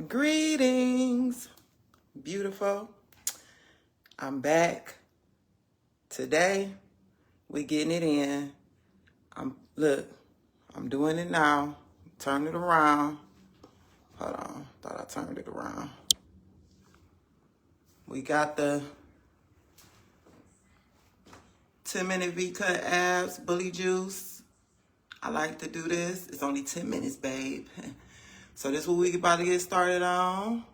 Greetings, beautiful. I'm back. Today, we getting it in. I'm doing it now. Turn it around. Hold on, thought I turned it around. We got the 10-minute V-cut abs, bully juice. I like to do this. It's only 10 minutes, babe. So this is what we about to get started on.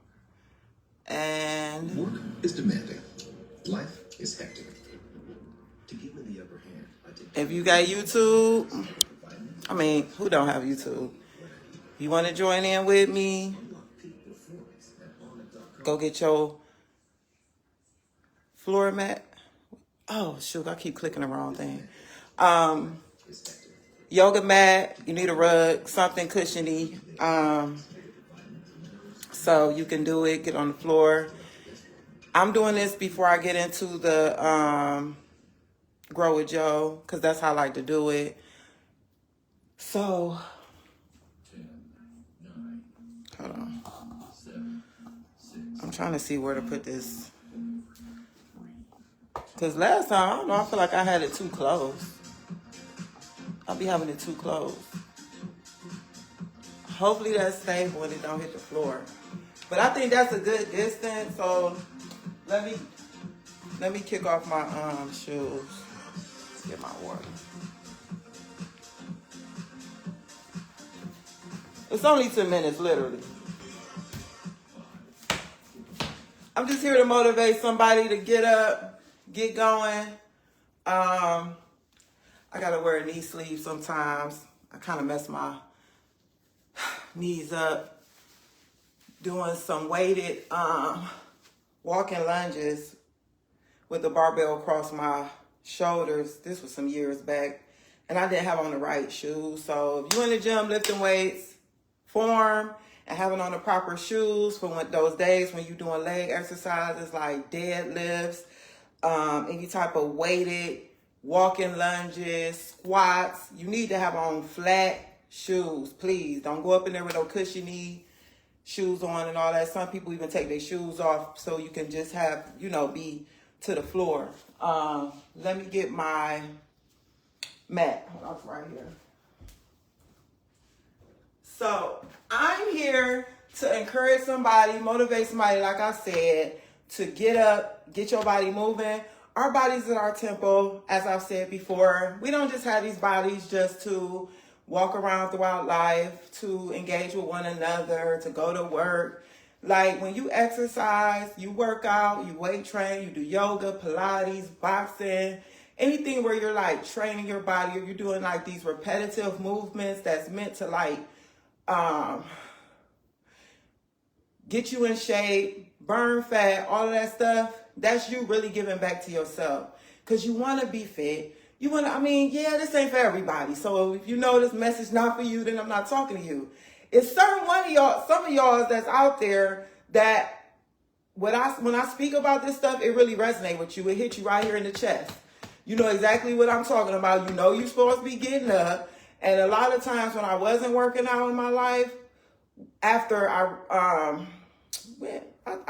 And work is demanding. Life is hectic. To give me the upper hand, if you got YouTube, who don't have YouTube? You want to join in with me? Go get your floor mat. Oh, shoot, I keep clicking the wrong thing. Yoga mat, you need a rug, something cushiony. So you can do it, get on the floor. I'm doing this before I get into the Grow with Joe, because that's how I like to do it. So, hold on. I'm trying to see where to put this. Because last time, I don't know, I feel like I had it too close. I'll be having it too close. Hopefully that's stable and it don't hit the floor. But I think that's a good distance, so let me kick off my shoes. Get my water. It's only 10 minutes, literally. I'm just here to motivate somebody to get up, get going. I gotta wear a knee sleeve sometimes. I kind of mess my knees up doing some weighted walking lunges with the barbell across my shoulders. This was some years back, and I didn't have on the right shoes. So if you're in the gym lifting weights, form, and having on the proper shoes for those days when you're doing leg exercises like deadlifts, any type of weighted walking lunges, squats, you need to have on flat shoes. Please don't go up in there with no cushiony shoes on and all that. Some people even take their shoes off so you can just have, be to the floor. Let me get my mat. Hold on, right here. So I'm here to encourage somebody, motivate somebody, like I said, to get up, get your body moving. Our bodies are our temple, as I've said before. We don't just have these bodies just to walk around throughout life, to engage with one another, to go to work. Like when you exercise, you work out, you weight train, you do yoga, Pilates, boxing, anything where you're like training your body or you're doing like these repetitive movements that's meant to like get you in shape, burn fat, all of that stuff. That's you really giving back to yourself because you want to be fit. You want to, this ain't for everybody. So if you know this message not for you, then I'm not talking to you. It's some of y'all that's out there that when I speak about this stuff, it really resonates with you. It hits you right here in the chest. You know exactly what I'm talking about. You know you're supposed to be getting up. And a lot of times when I wasn't working out in my life, after I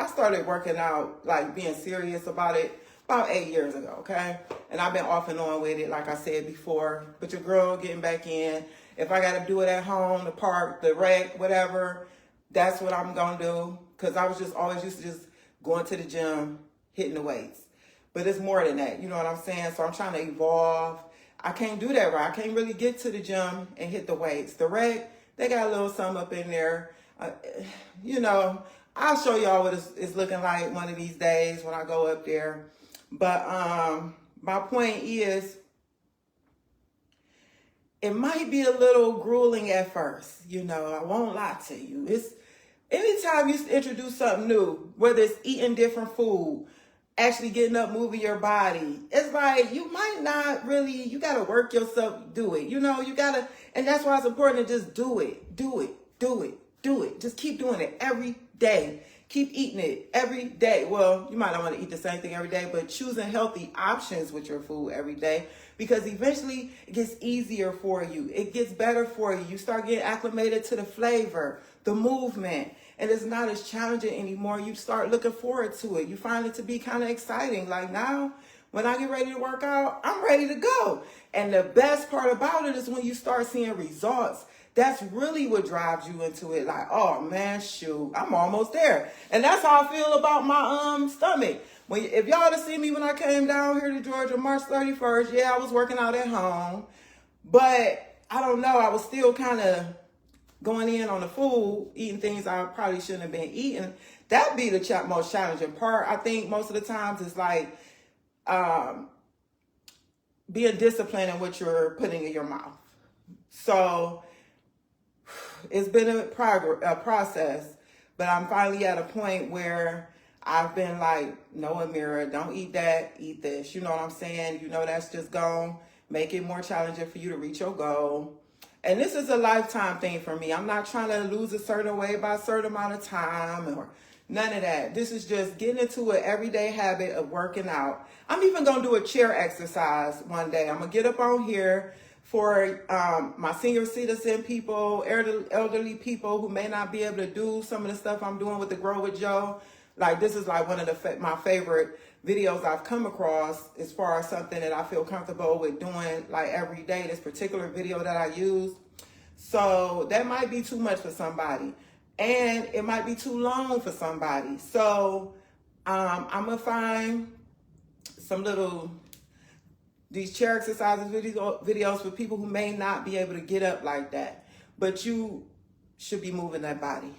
started working out, like being serious about it, about 8 years ago, okay? And I've been off and on with it, like I said before. But your girl getting back in. If I got to do it at home, the park, the rec, whatever, that's what I'm going to do. Because I was just always used to just going to the gym, hitting the weights. But it's more than that, you know what I'm saying? So I'm trying to evolve. I can't do that right. I can't really get to the gym and hit the weights. The rec, they got a little something up in there. I'll show y'all what it's looking like one of these days when I go up there. But my point is, it might be a little grueling at first. I won't lie to you. It's anytime you introduce something new, whether it's eating different food, actually getting up, moving your body, it's like you might not really, you got to work yourself, do it. You got to, and that's why it's important to just do it. Just keep doing it every day. Keep eating it every day. Well, you might not want to eat the same thing every day, but choosing healthy options with your food every day, because eventually it gets easier for you. It gets better for you. You start getting acclimated to the flavor, the movement, and it's not as challenging anymore. You start looking forward to it. You find it to be kind of exciting. Like now, when I get ready to work out, I'm ready to go. And the best part about it is when you start seeing results. That's really what drives you into it. Like, oh man, shoot, I'm almost there. And that's how I feel about my stomach. If y'all to see me when I came down here to Georgia March 31st, yeah, I was working out at home. But I don't know, I was still kind of going in on the food, eating things I probably shouldn't have been eating. That'd be the most challenging part. I think most of the times it's like being disciplined in what you're putting in your mouth. So it's been a process, but I'm finally at a point where I've been like, no, Amira, don't eat that, eat this. You know what I'm saying? You know, that's just gonna make it more challenging for you to reach your goal. And this is a lifetime thing for me. I'm not trying to lose a certain weight by a certain amount of time or none of that. This is just getting into an everyday habit of working out. I'm even gonna do a chair exercise one day. I'm gonna get up on here for my senior citizen people, elderly people who may not be able to do some of the stuff I'm doing with the Grow with Joe. Like this is like one of my favorite videos I've come across as far as something that I feel comfortable with doing like every day, this particular video that I use. So that might be too much for somebody. And it might be too long for somebody. So I'm going to find some these chair exercises videos for people who may not be able to get up like that. But you should be moving that body. You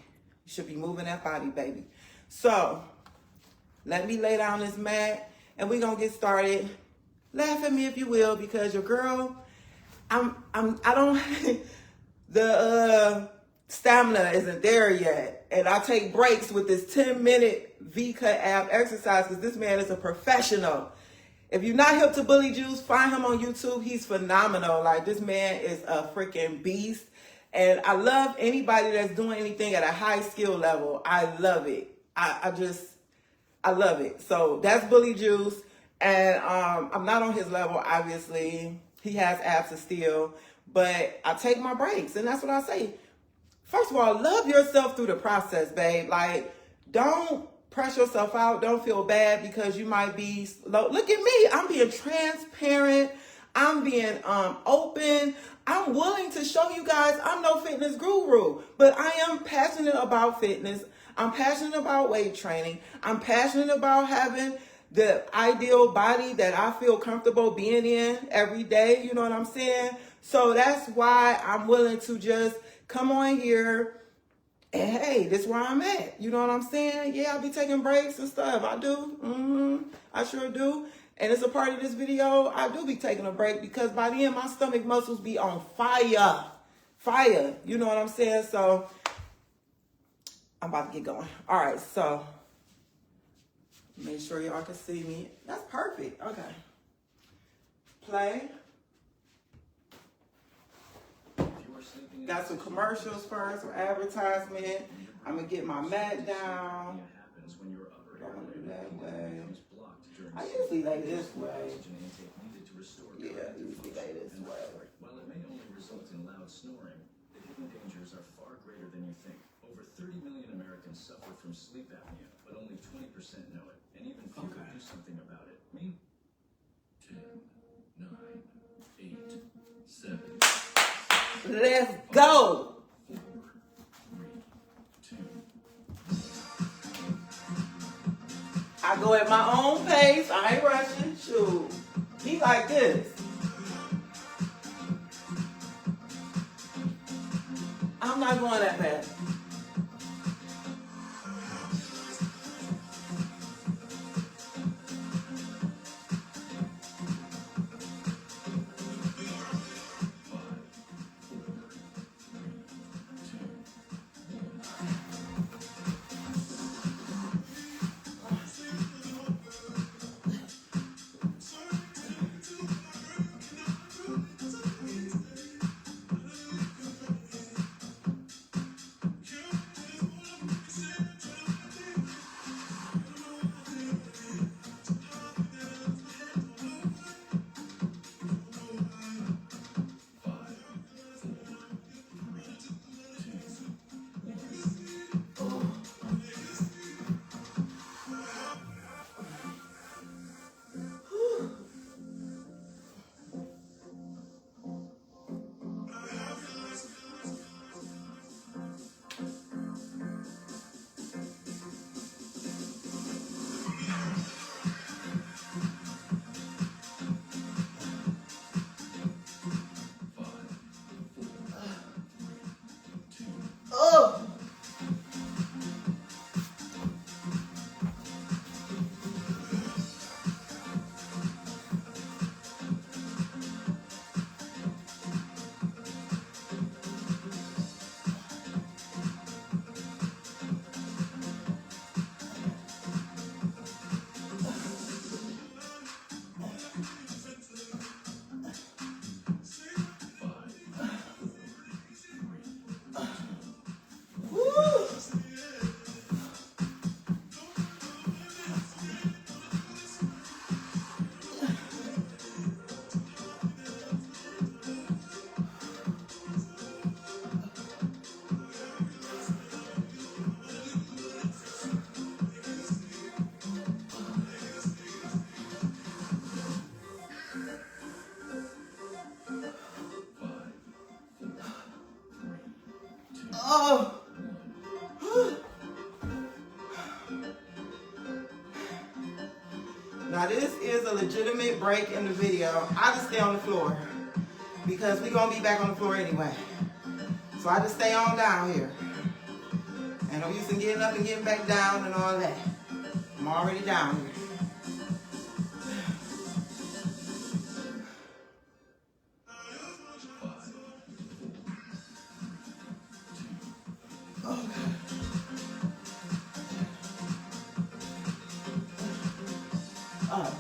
should be moving that body, baby. So let me lay down this mat and we're going to get started. Laugh at me if you will, because your girl, I don't, the stamina isn't there yet. And I take breaks with this 10-minute V-cut ab exercise because this man is a professional. If you're not hip to Bully Juice, find him on YouTube. He's phenomenal. Like, this man is a freaking beast. And I love anybody that's doing anything at a high skill level. I love it. I love it. So that's Bully Juice. And I'm not on his level, obviously. He has abs of steel. But I take my breaks. And that's what I say. First of all, love yourself through the process, babe. Like, don't press yourself out. Don't feel bad because you might be slow. Look at me. I'm being transparent. I'm being open. I'm willing to show you guys I'm no fitness guru, but I am passionate about fitness. I'm passionate about weight training. I'm passionate about having the ideal body that I feel comfortable being in every day. You know what I'm saying? So that's why I'm willing to just come on here. And hey, this is where I'm at. You know what I'm saying? Yeah, I'll be taking breaks and stuff. I do. I sure do. And it's a part of this video. I do be taking a break because by the end, my stomach muscles be on fire. Fire. You know what I'm saying? So I'm about to get going. All right. So make sure y'all can see me. That's perfect. Okay. Play. Got some commercials first, some advertisement. I'm going to get my mat down. I want to do that way. I usually lay this way. Yeah, I usually lay this way. While it may only result in loud snoring, the hidden dangers are far greater than you think. Over 30 million Americans suffer from sleep apnea, but only 20% know it. And even fewer do something about it. Me? 10, 9, 8, 7. Let's go. 4, 3, 2. I go at my own pace. I ain't rushing. Shoot. He like this. I'm not going that fast. Oh. Now this is a legitimate break in the video. I just stay on the floor because we're gonna be back on the floor anyway. So I just stay on down here. And I'm used to getting up and getting back down and all that. I'm already down here. Oh.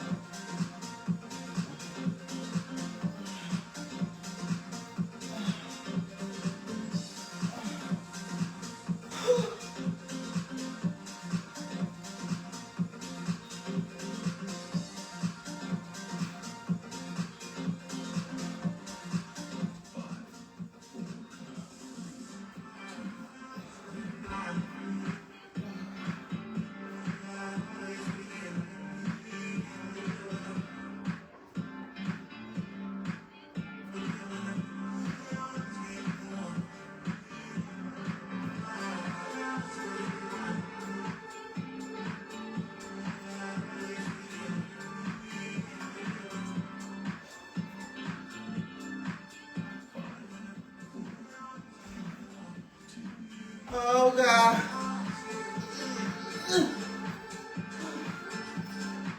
Oh God.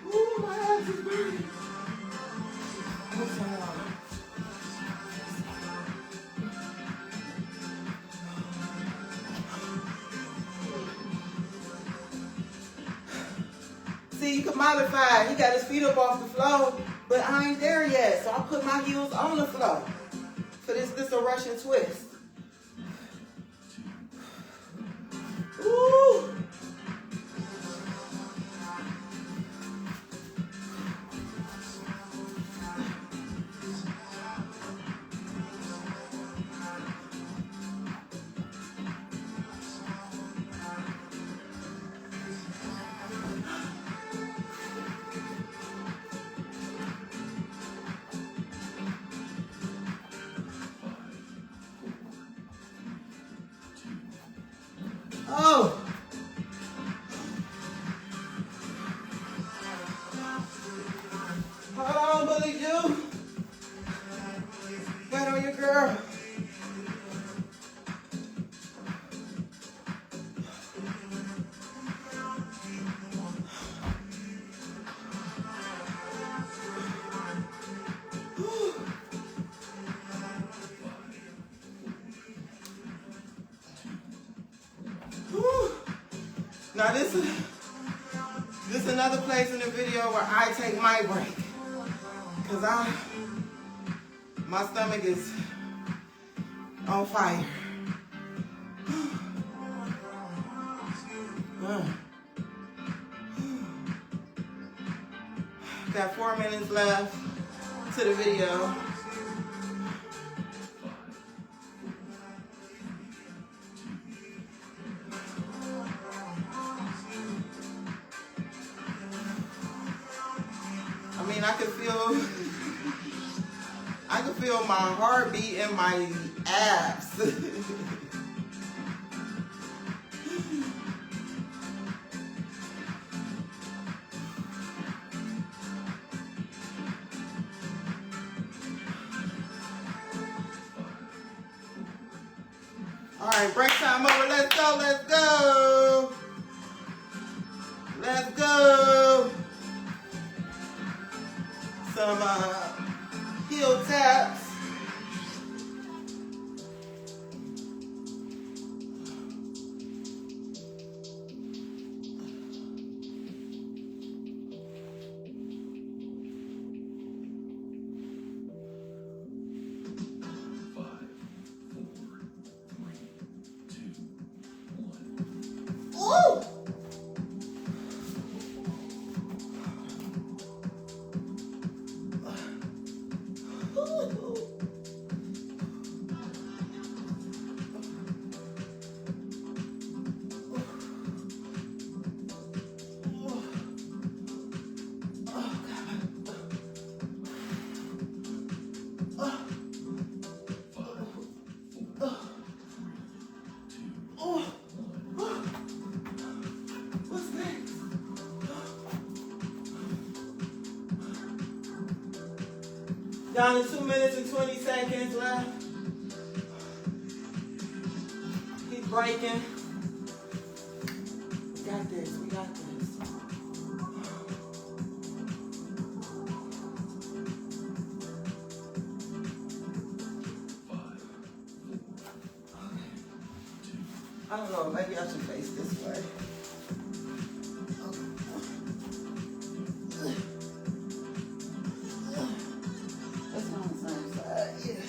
Ooh, my ass is burning. See, you can modify. He got his feet up off the floor, but I ain't there yet. So I put my heels on the floor for this a Russian twist. Ooh. Oh. Hold on, Bully Jew. Wait on your girl. Now this is another place in the video where I take my break. Cause my stomach is on fire. Got 4 minutes left to the video. I mean, I could feel my heartbeat in my abs. All right, break time over. Let's go, let's go. Let's go. Some heel taps. Ooh! Down to 2 minutes and 20 seconds left. Keep breaking. We got this, we got this. I don't know, maybe I should face this way. That's on the same side, yeah.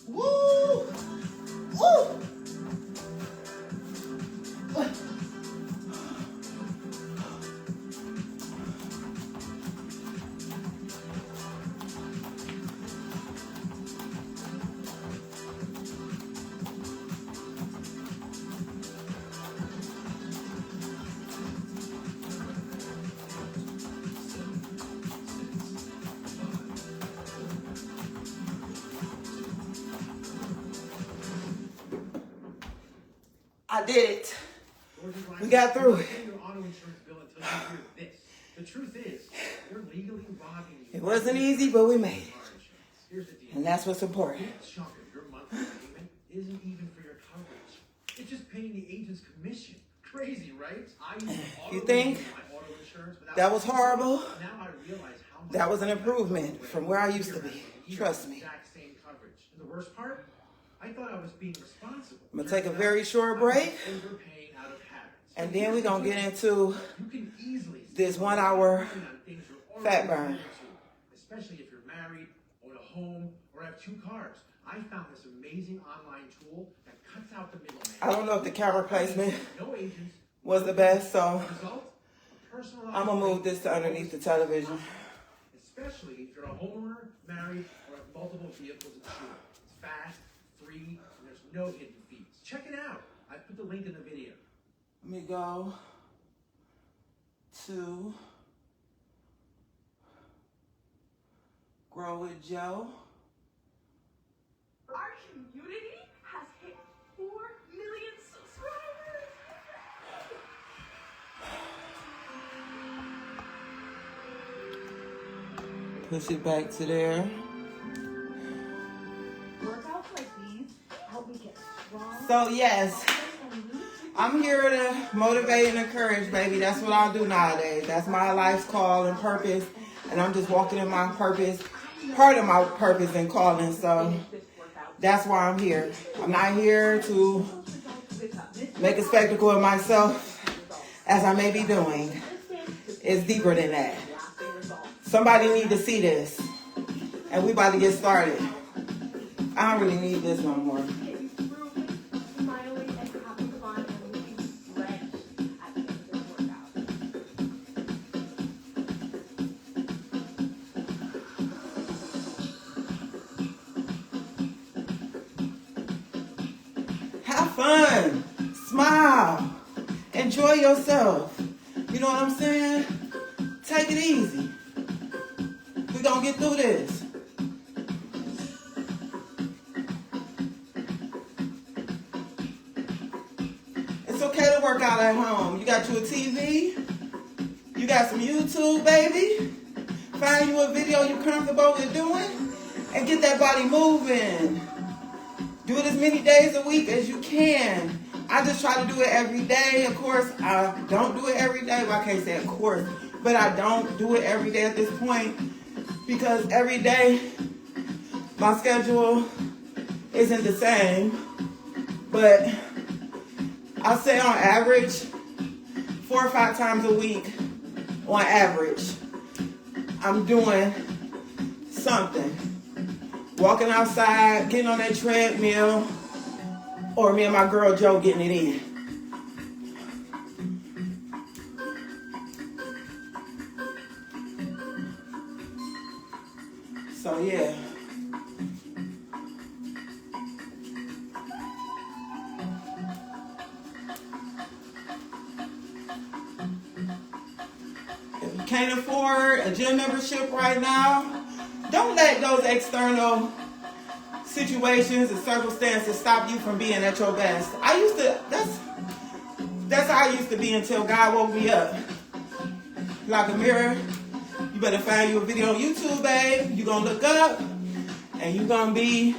Woo! Woo! I did it. We got through it. Your auto insurance bill until you hear this. The truth is, they're legally robbing you. It wasn't easy, but we made it. Here's the deal. And that's what's important. A chunk of your monthly payment isn't even for your coverage. It's just paying the agent's commission. Crazy, right? I used to You think my auto insurance without that was horrible? Now I realize how much That was an improvement from where I used to be. Trust me. Exact same coverage. And the worst part, I thought I was being responsible. I'm going to take a very short break. Overpaying out of habit. And then we're going to get into You can easily this 1 hour fat burn. Especially if you're married, own a home, or have 2 cars. I found this amazing online tool that cuts out the middleman. I don't know if the camera placement No agents. was the best, so Result, a personalized I'm going to move this to underneath the television. Especially if you're a homeowner, married, or have multiple vehicles insured. It's fast, free, and there's no hidden fees. Check it out. I put the link in the video. Let me go to Grow with Joe. Our community has hit 4 million subscribers. Push it back to there. Workouts like these help me get strong. So yes, I'm here to motivate and encourage, baby. That's what I do nowadays. That's my life's call and purpose. And I'm just walking in my purpose, part of my purpose and calling. So that's why I'm here. I'm not here to make a spectacle of myself, as I may be doing. It's deeper than that. Somebody need to see this. And we about to get started. I don't really need this no more. Smiling and having fun and looking fresh at the end of this workout. Have fun. Smile. Enjoy yourself. You know what I'm saying? Take it easy. We're going to get through this. It's okay to work out at home. You got you a TV. You got some YouTube, baby, find you a video you're comfortable with doing and get that body moving. Do it as many days a week as you can. I just try to do it every day. Of course, I don't do it every day. Well, I can't say of course, but I don't do it every day at this point because every day my schedule isn't the same. But I'll say on average, 4 or 5 times a week, on average, I'm doing something. Walking outside, getting on that treadmill, or me and my girl Joe getting it in. So yeah. If you can't afford a gym membership right now, don't let those external situations and circumstances stop you from being at your best. That's how I used to be until God woke me up. Like a mirror, you better find you a video on YouTube, babe. You're gonna look up and you're gonna be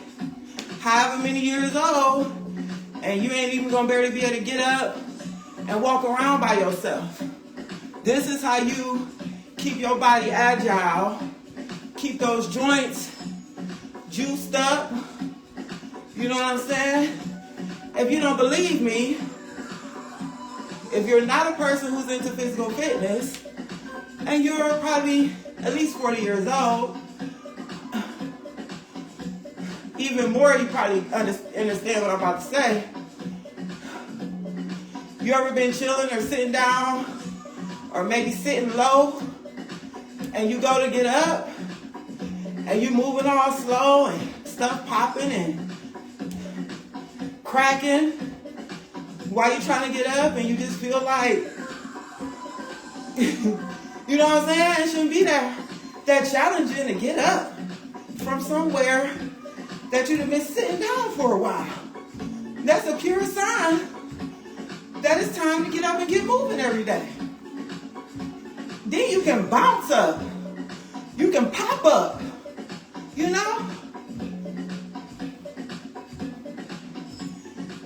however many years old and you ain't even gonna barely be able to get up and walk around by yourself. This is how you keep your body agile, keep those joints juiced up. You know what I'm saying? If you don't believe me, if you're not a person who's into physical fitness and you're probably at least 40 years old, even more, you probably understand what I'm about to say. You ever been chilling or sitting down or maybe sitting low and you go to get up and you moving all slow and stuff popping and cracking while you're trying to get up and you just feel like, you know what I'm saying? It shouldn't be that challenging to get up from somewhere that you've been sitting down for a while. That's a pure sign that it's time to get up and get moving every day. Then you can bounce up. You can pop up. You know?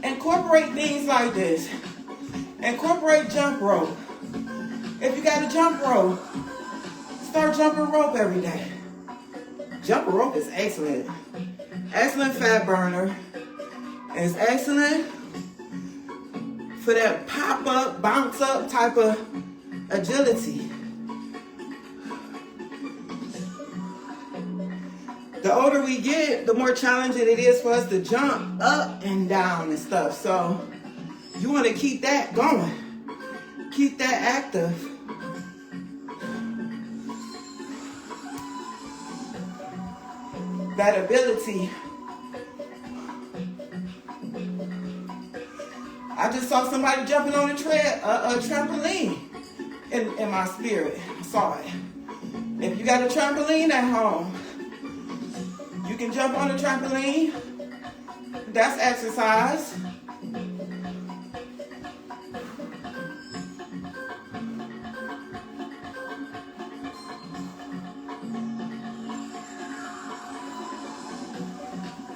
Incorporate things like this. Incorporate jump rope. If you got a jump rope, start jumping rope every day. Jumping rope is excellent. Excellent fat burner. It's excellent for that pop up, bounce up type of agility. The older we get, the more challenging it is for us to jump up and down and stuff. So you want to keep that going. Keep that active. That ability. I just saw somebody jumping on a trampoline in my spirit. I saw it. If you got a trampoline at home, you can jump on a trampoline. That's exercise.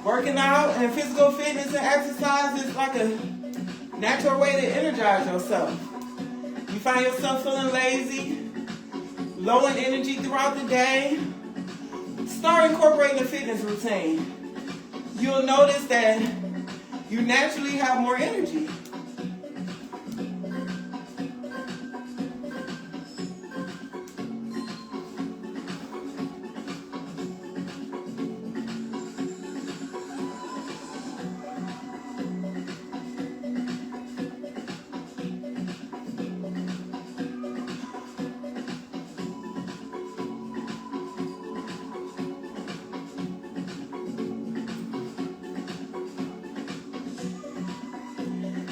Working out and physical fitness and exercise is like a natural way to energize yourself. You find yourself feeling lazy, low in energy throughout the day, start incorporating a fitness routine. You'll notice that you naturally have more energy.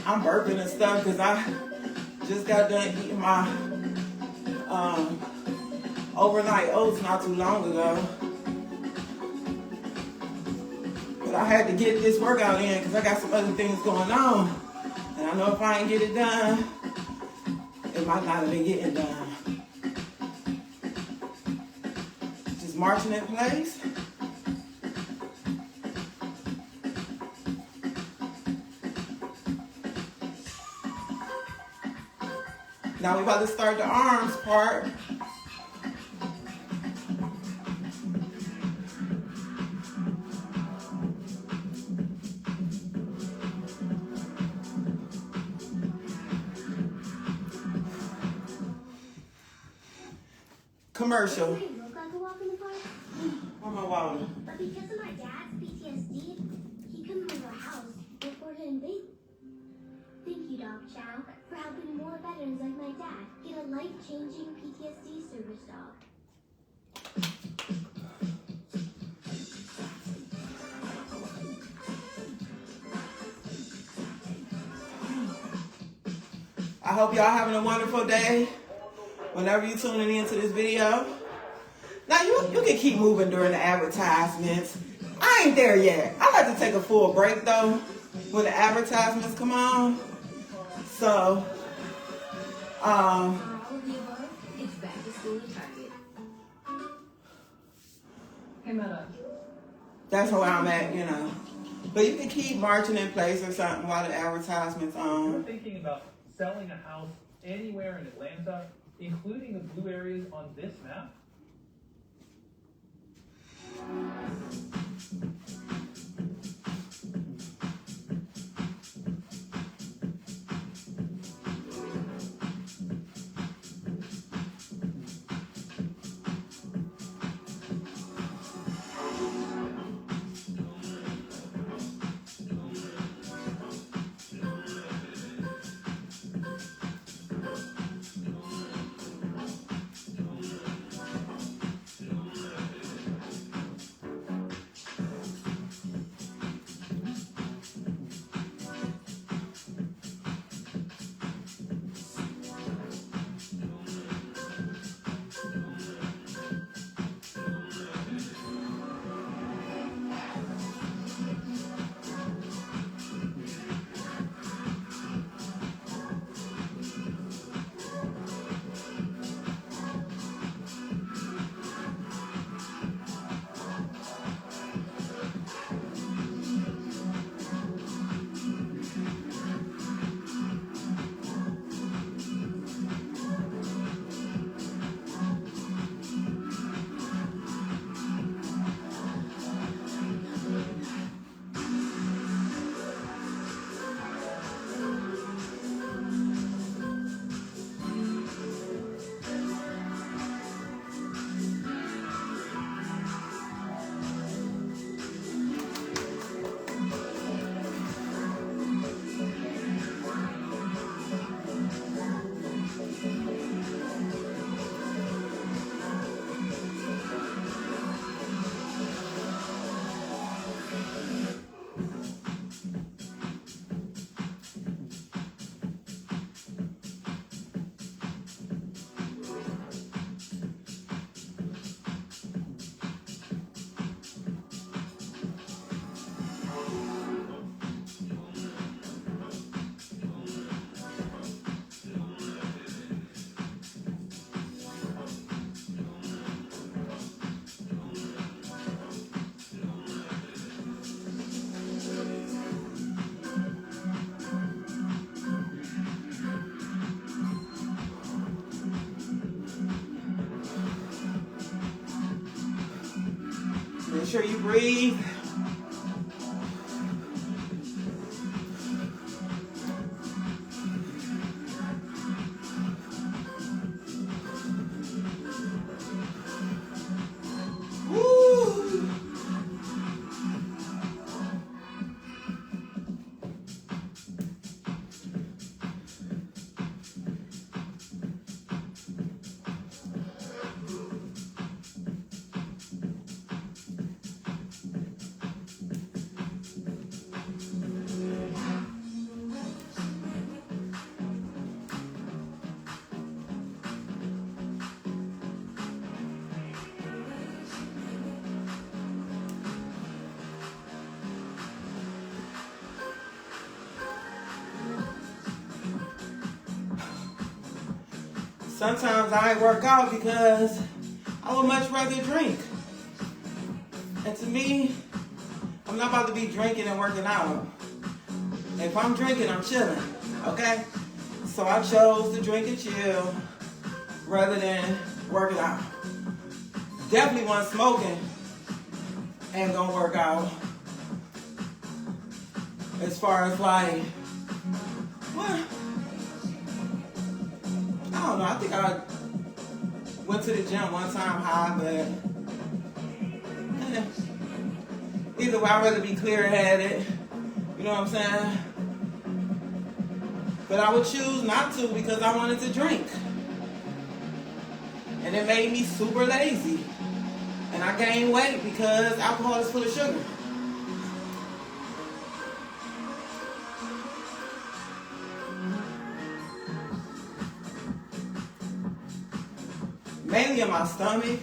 I'm burping and stuff because I just got done eating my overnight oats not too long ago. But I had to get this workout in because I got some other things going on. And I know if I ain't get it done, it might not have been getting done. Just marching in place. Now we about to start the arms part. Commercial. Does it look like a walk in the park? Where my water? But because of my dad's PTSD, he couldn't leave our house before getting big. Thank you, Dog Chow, for helping more veterans like my dad get a life-changing PTSD service dog. I hope y'all having a wonderful day whenever you're tuning into this video. Now, you can keep moving during the advertisements. I ain't there yet. I like to take a full break, though, when the advertisements come on. So, For all of the above, it's back to school at Target. Hey, Meta. that's where I'm at, you know. But you can keep marching in place or something while the advertisement's We're on. thinking about selling a house anywhere in Atlanta, including the blue areas on this map. Make sure you breathe. Woo! Sometimes I ain't work out because I would much rather drink. And to me, I'm not about to be drinking and working out. If I'm drinking, I'm chilling, okay? So I chose to drink and chill rather than working out. Definitely wasn't smoking and gonna work out. As far as like, what? I don't know, I think I went to the gym one time high, but either way, I'd rather be clear-headed, you know what I'm saying? But I would choose not to because I wanted to drink. And it made me super lazy. And I gained weight because alcohol is full of sugar. Mainly in my stomach.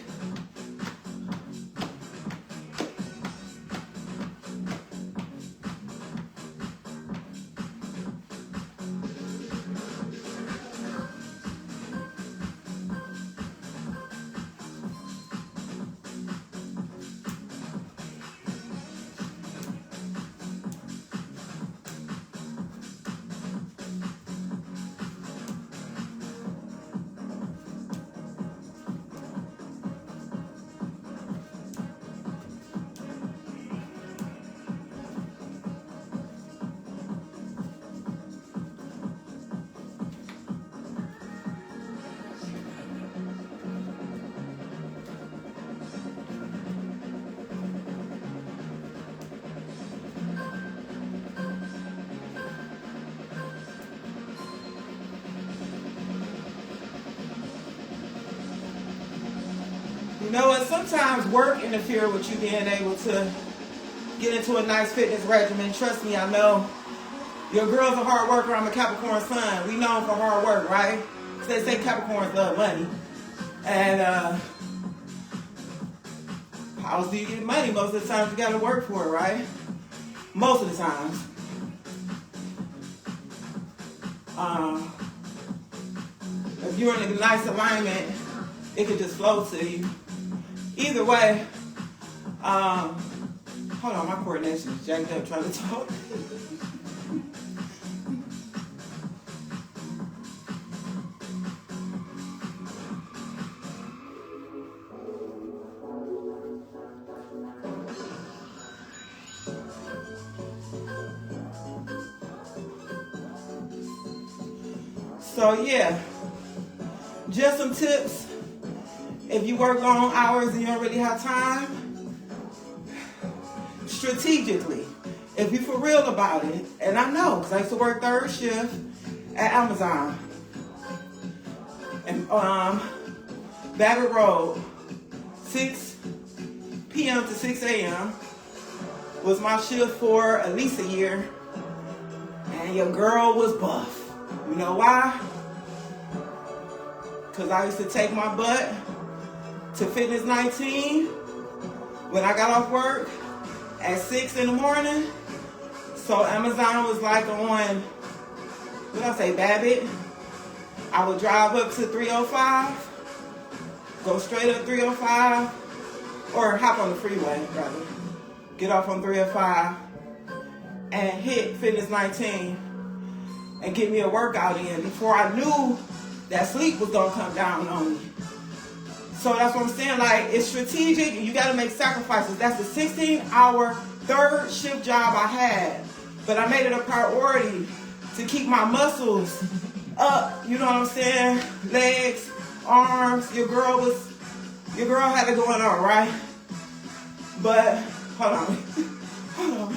You know what? Sometimes work interfere with you being able to get into a nice fitness regimen. Trust me, I know. Your girl's a hard worker. I'm a Capricorn sun. We known for hard work, right? They say Capricorns love money. And how else do you get money? Most of the times you got to work for it, right? Most of the times. If you're in a nice alignment, it could just flow to you. Either way, hold on, my coordination is jacked up trying to talk. So yeah, just some tips. If you work long hours and you don't really have time, strategically, if you're for real about it, and I know, because I used to work third shift at Amazon, and Babbitt Road, 6 p.m. to 6 a.m. was my shift for at least a year, and your girl was buff. You know why? Because I used to take my butt to Fitness 19 when I got off work at 6 in the morning. So Amazon was like on, what did I say, Babbitt? I would drive up to 305, go straight up 305, or hop on the freeway, rather. Get off on 305 and hit Fitness 19 and get me a workout in before I knew that sleep was gonna come down on me. So that's what I'm saying, like, it's strategic and you gotta make sacrifices. That's a 16-hour third shift job I had, but I made it a priority to keep my muscles up, you know what I'm saying? Legs, arms, your girl had it going on, right? But, hold on. Hold on.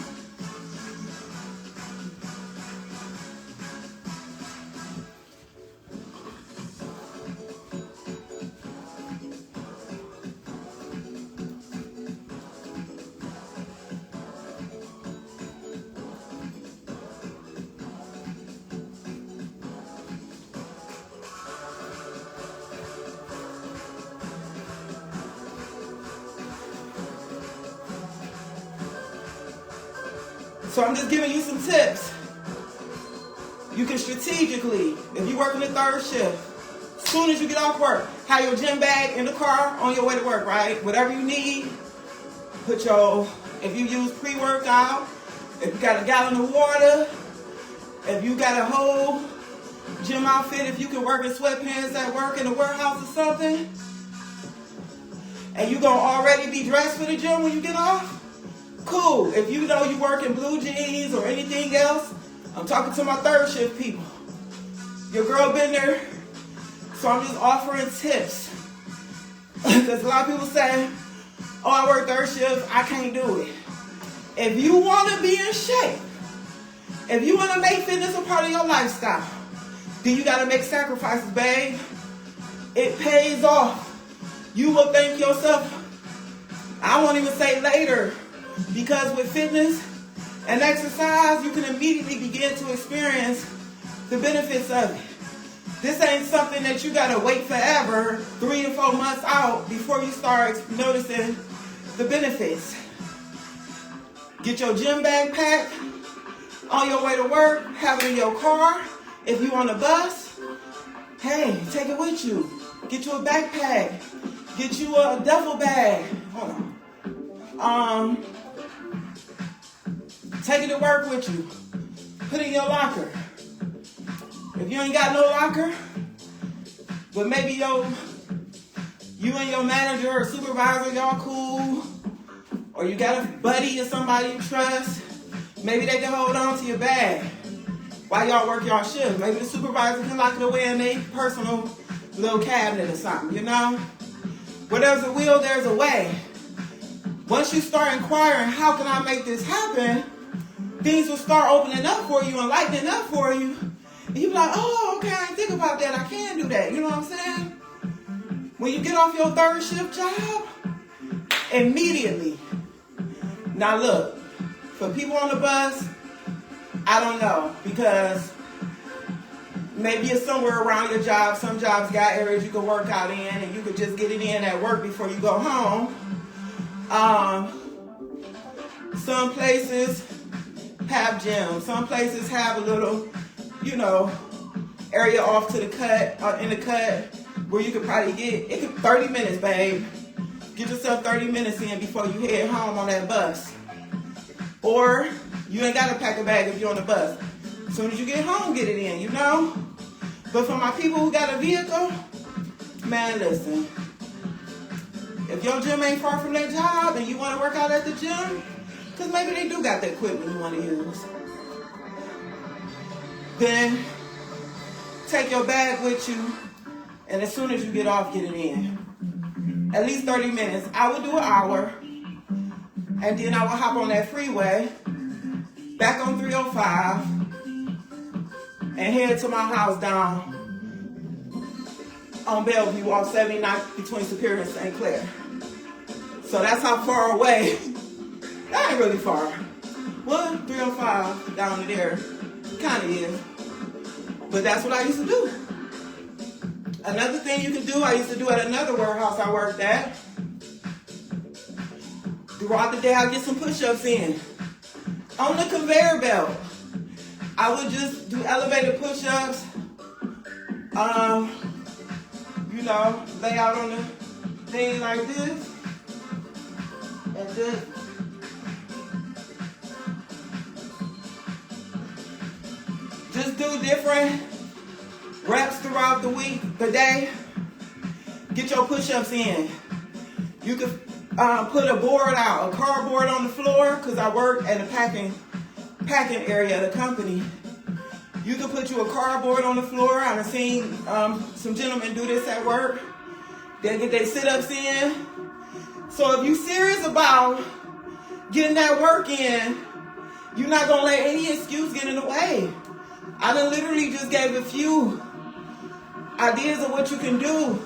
So I'm just giving you some tips. You can strategically, if you're working the third shift, as soon as you get off work, have your gym bag in the car on your way to work, right? Whatever you need, if you use pre-workout, if you got a gallon of water, if you got a whole gym outfit, if you can work in sweatpants at work in the warehouse or something, and you gonna already be dressed for the gym when you get off, cool. If you know you work in blue jeans or anything else, I'm talking to my third shift people. Your girl been there, so I'm just offering tips. Because a lot of people say, oh, I work third shift, I can't do it. If you want to be in shape, if you want to make fitness a part of your lifestyle, then you got to make sacrifices, babe. It pays off. You will thank yourself. I won't even say later, because with fitness and exercise, you can immediately begin to experience the benefits of it. This ain't something that you got to wait forever, 3 to 4 months out, before you start noticing the benefits. Get your gym bag packed on your way to work, have it in your car. If you on a bus, hey, take it with you. Get you a backpack. Get you a duffel bag. Hold on. Take it to work with you. Put it in your locker. If you ain't got no locker, but maybe you and your manager or supervisor, y'all cool, or you got a buddy or somebody you trust, maybe they can hold on to your bag while y'all work y'all shift. Maybe the supervisor can lock it away in their personal little cabinet or something, you know? Where there's a will, there's a way. Once you start inquiring, how can I make this happen, things will start opening up for you and lightening up for you. And you be like, oh, okay, I didn't think about that. I can do that. You know what I'm saying? When you get off your third shift job, immediately. Now look, for people on the bus, I don't know, because maybe it's somewhere around your job. Some jobs got areas you can work out in, and you could just get it in at work before you go home. Some places have gyms. Some places have a little, area off to the cut, in the cut, where you could probably get, 30 minutes, babe. Get yourself 30 minutes in before you head home on that bus. Or you ain't got to pack a bag if you're on the bus. As soon as you get home, get it in, But for my people who got a vehicle, man, listen. If your gym ain't far from their job and you want to work out at the gym, because maybe they do got the equipment you want to use, then take your bag with you, and as soon as you get off, get it in. At least 30 minutes. I would do an hour, and then I would hop on that freeway, back on 305, and head to my house down on Bellevue off 79 between Superior and St. Clair. So that's how far away. That ain't really far. Well, 305 down to there. Kind of is. But that's what I used to do. Another thing you can do, I used to do at another warehouse I worked at. Throughout the day, I'd get some push-ups in. On the conveyor belt, I would just do elevated push-ups. Lay out on the thing like this. And just do different reps throughout the week, the day. Get your push-ups in. You could put a board out, a cardboard on the floor, because I work at a packing area of the company. You could put you a cardboard on the floor. I've seen some gentlemen do this at work. They get their sit-ups in. So if you're serious about getting that work in, you're not going to let any excuse get in the way. I done literally just gave a few ideas of what you can do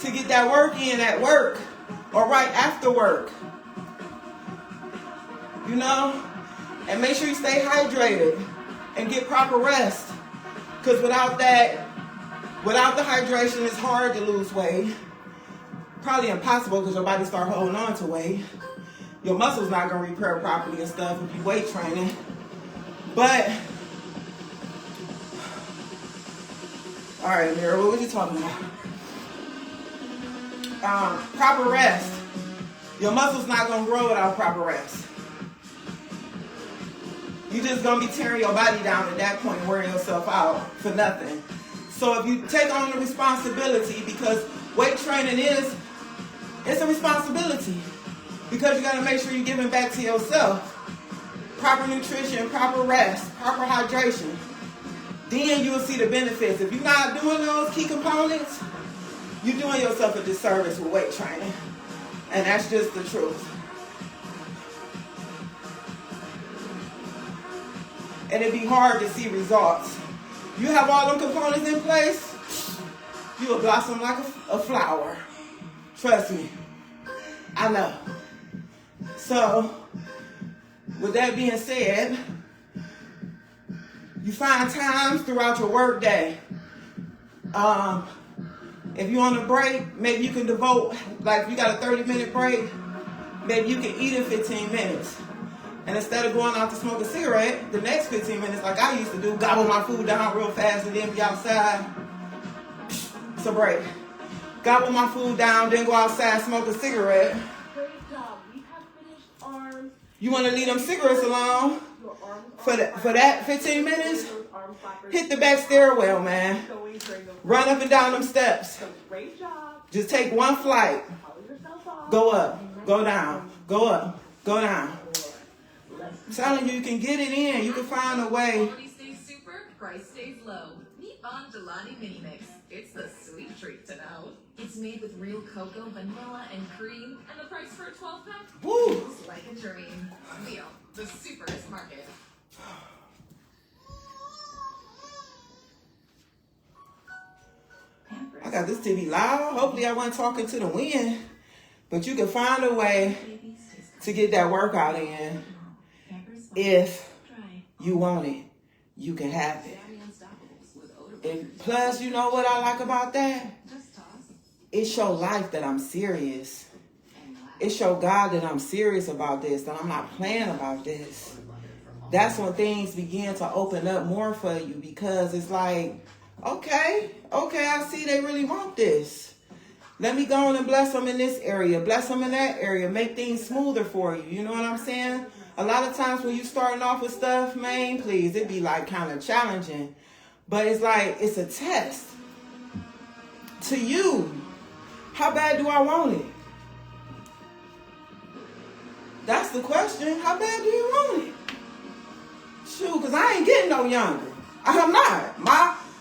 to get that work in at work or right after work. And make sure you stay hydrated and get proper rest. Because without the hydration, it's hard to lose weight. Probably impossible because your body start holding on to weight. Your muscles not going to repair properly and stuff if you weight training. But, all right, Mira, what were you talking about? Proper rest. Your muscles not gonna grow without proper rest. You're just gonna be tearing your body down at that point, wearing yourself out for nothing. So if you take on the responsibility, because weight training it's a responsibility, because you gotta make sure you're giving back to yourself. Proper nutrition, proper rest, proper hydration. Then you'll see the benefits. If you're not doing those key components, you're doing yourself a disservice with weight training. And that's just the truth. And it'd be hard to see results. You have all them components in place, you will blossom like a flower. Trust me. I know. So, with that being said, you find times throughout your work day. If you're on a break, maybe you can devote, like if you got a 30-minute break, maybe you can eat in 15 minutes. And instead of going out to smoke a cigarette, the next 15 minutes, like I used to do, gobble my food down real fast and then be outside. It's a break. Gobble my food down, then go outside, smoke a cigarette. Great job. We have finished arms. You want to leave them cigarettes alone Your arms for that 15 minutes? Those arm flappers. Hit the back stairwell, man. Going during those Run up and down them steps. So great job. Just take one flight. Follow yourself off. Go up, go down, go up, go down. I'm telling you, you can get it in. You can find a way. Quality stays super, price stays low. Meet Bon Gelati Mini Mix. It's the sweet treat to know. It's made with real cocoa, vanilla, and cream. And the price for a 12-pack? Woo! It's like a dream. Deal. The superest market. I got this TV loud. Hopefully I wasn't talking to the wind. But you can find a way to get that workout in. If you want it, you can have it. And plus, you know what I like about that? It show life that I'm serious. It show God that I'm serious about this, that I'm not playing about this. That's when things begin to open up more for you, because it's like, okay, I see they really want this. Let me go on and bless them in this area, bless them in that area, make things smoother for you. You know what I'm saying? A lot of times when you starting off with stuff, man, please, it be like kind of challenging. But it's like, it's a test to you. How bad do I want it? That's the question. How bad do you want it? Shoot, because I ain't getting no younger. I'm not.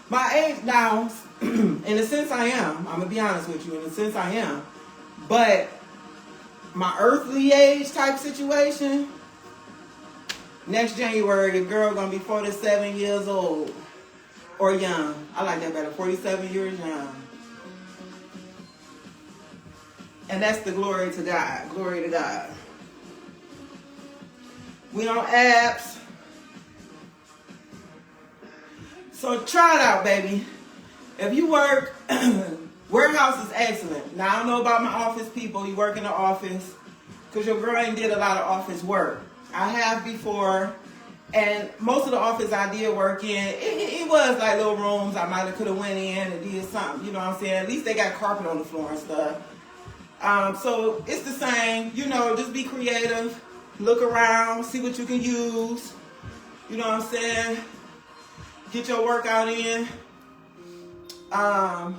My age now, in a sense I am. I'm going to be honest with you. In a sense I am. But my earthly age type situation, next January, the girl going to be 47 years old. Or young. I like that better. 47 years young. And that's the glory to God. Glory to God. We on apps. So try it out, baby. If you work, warehouse is excellent. Now, I don't know about my office people. You work in the office. Because your girl ain't did a lot of office work. I have before. And most of the office I did work in, it was like little rooms I might have could have went in and did something. You know what I'm saying? At least they got carpet on the floor and stuff. So it's the same. You know, just be creative. Look around. See what you can use. You know what I'm saying? Get your workout in. On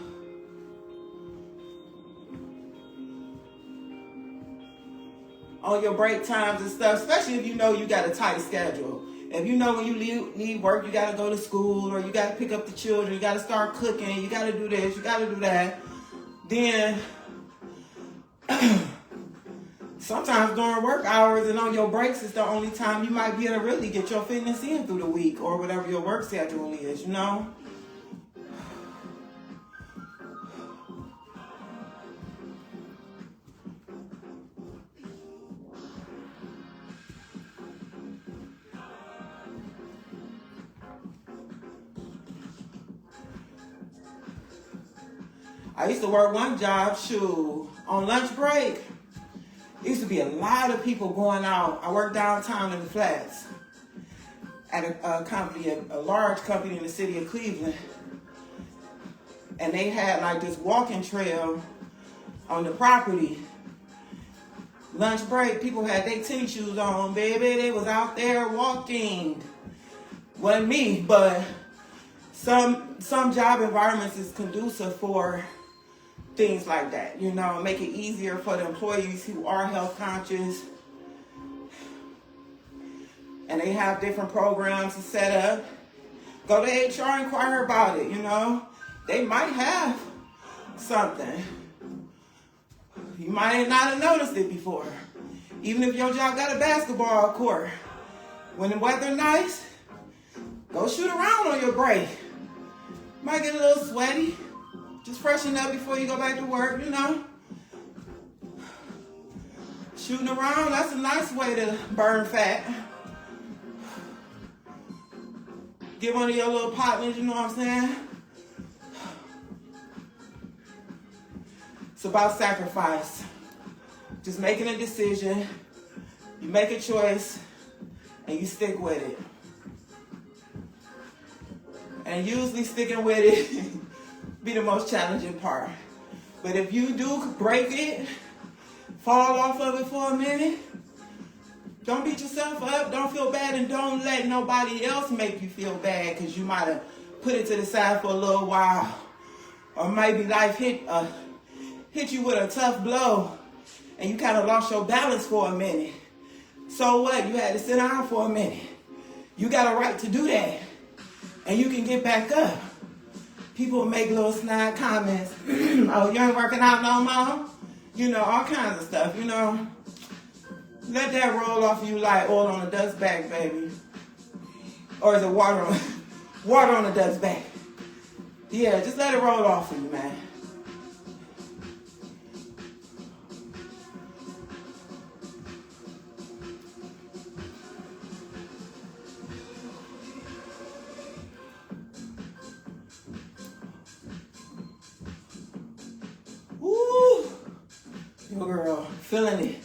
your break times and stuff, especially if you know you got a tight schedule. If you know when you leave work, you got to go to school, or you got to pick up the children, you got to start cooking, you got to do this, you got to do that. Then, sometimes during work hours and on your breaks is the only time you might be able to really get your fitness in through the week, or whatever your work schedule is, you know? I used to work one job, on lunch break. There used to be a lot of people going out. I worked downtown in the flats at a company, a large company in the city of Cleveland. And they had like this walking trail on the property. Lunch break, people had their tennis shoes on, baby. They was out there walking. Wasn't me, but some job environments is conducive for things like that. You know, make it easier for the employees who are health conscious. And they have different programs to set up. Go to HR, inquire about it, you know. They might have something. You might not have noticed it before. Even if your job got a basketball court. When the weather nice, go shoot around on your break. Might get a little sweaty. Just freshen up before you go back to work, you know. Shooting around, that's a nice way to burn fat. Get one of your little partners, you know what I'm saying? It's about sacrifice. Just making a decision. You make a choice and you stick with it. And usually sticking with it be the most challenging part. But if you do break it, fall off of it for a minute, don't beat yourself up, don't feel bad, and don't let nobody else make you feel bad because you might have put it to the side for a little while. Or maybe life hit you with a tough blow and you kind of lost your balance for a minute. So what? You had to sit down for a minute. You got a right to do that. And you can get back up. People make little snide comments. Oh, you ain't working out no more? You know, all kinds of stuff, you know. Let that roll off you like oil on a duck's back, baby. Or is it water on a duck's back? Yeah, just let it roll off of you, man. Woo! Your girl, feeling it.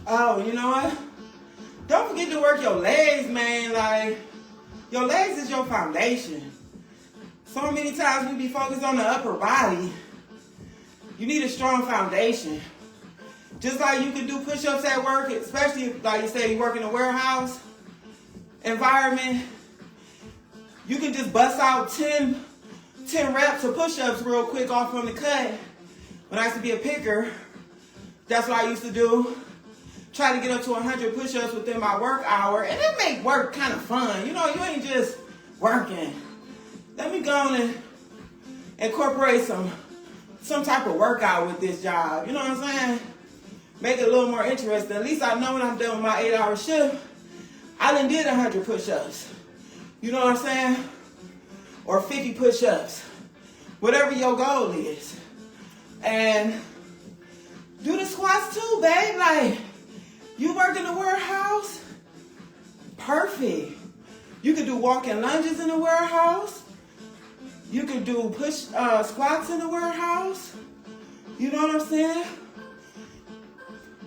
Oh, you know what? Don't forget to work your legs, man. Like, your legs is your foundation. So many times we be focused on the upper body. You need a strong foundation. Just like you can do push-ups at work, especially if, like you say, you work in a warehouse environment. You can just bust out 10 reps of push-ups real quick off from the cut. When I used to be a picker, That's what I used to do. Try to get up to 100 push-ups within my work hour, and it make work kind of fun. You know, you ain't just working. Let me go on and incorporate some type of workout with this job. You know what I'm saying? Make it a little more interesting. At least I know when I'm done with my 8-hour shift, I done did 100 push-ups. You know what I'm saying? Or 50 push-ups. Whatever your goal is. And do the squats too, babe. Like, you work in the warehouse? Perfect. You could do walking lunges in the warehouse. You could do squats in the warehouse. You know what I'm saying?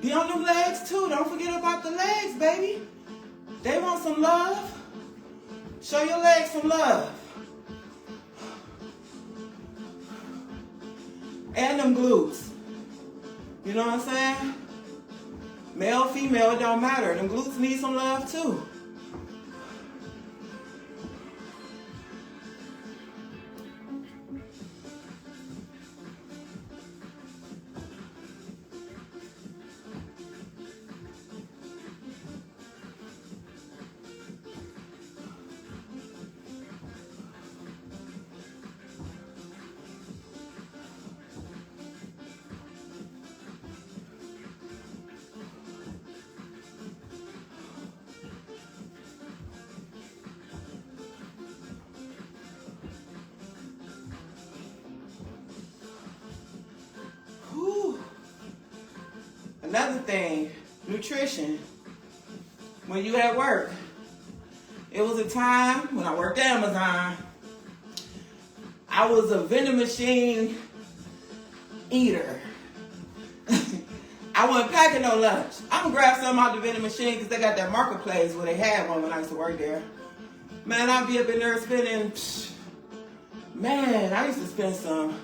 Be on them legs too. Don't forget about the legs, baby. They want some love. Show your legs some love. And them glutes. You know what I'm saying? Male, female, it don't matter. Them glutes need some love too. Another thing, nutrition. When you at work, it was a time when I worked at Amazon, I was a vending machine eater. I wasn't packing no lunch. I'm gonna grab something out the vending machine because they got that marketplace where they had one when I used to work there. Man, I'd be up in there spending, man, I used to spend some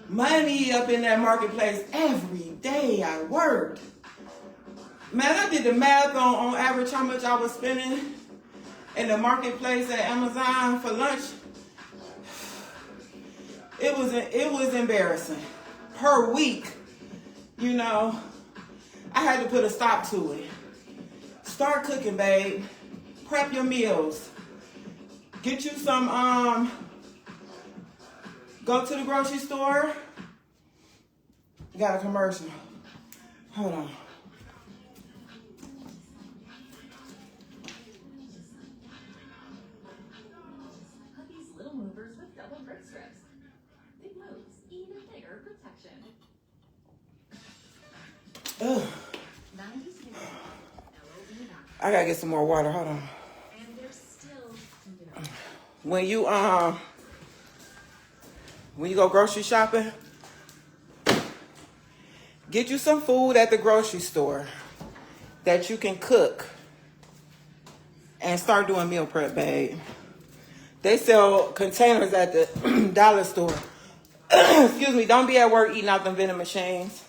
money up in that marketplace every day I worked. Man, I did the math on average how much I was spending in the marketplace at Amazon for lunch. It was embarrassing. Per week, you know, I had to put a stop to it. Start cooking, babe. Prep your meals. Get you some, go to the grocery store. Got a commercial. Hold on. Hubby's little movers with double grip strips. Big moves, even bigger protection. Ugh. 90s new. I gotta get some more water. Hold on. And there's still, When you go grocery shopping, get you some food at the grocery store that you can cook and start doing meal prep, babe. They sell containers at the dollar store. Excuse me, don't be at work eating out them vending machines.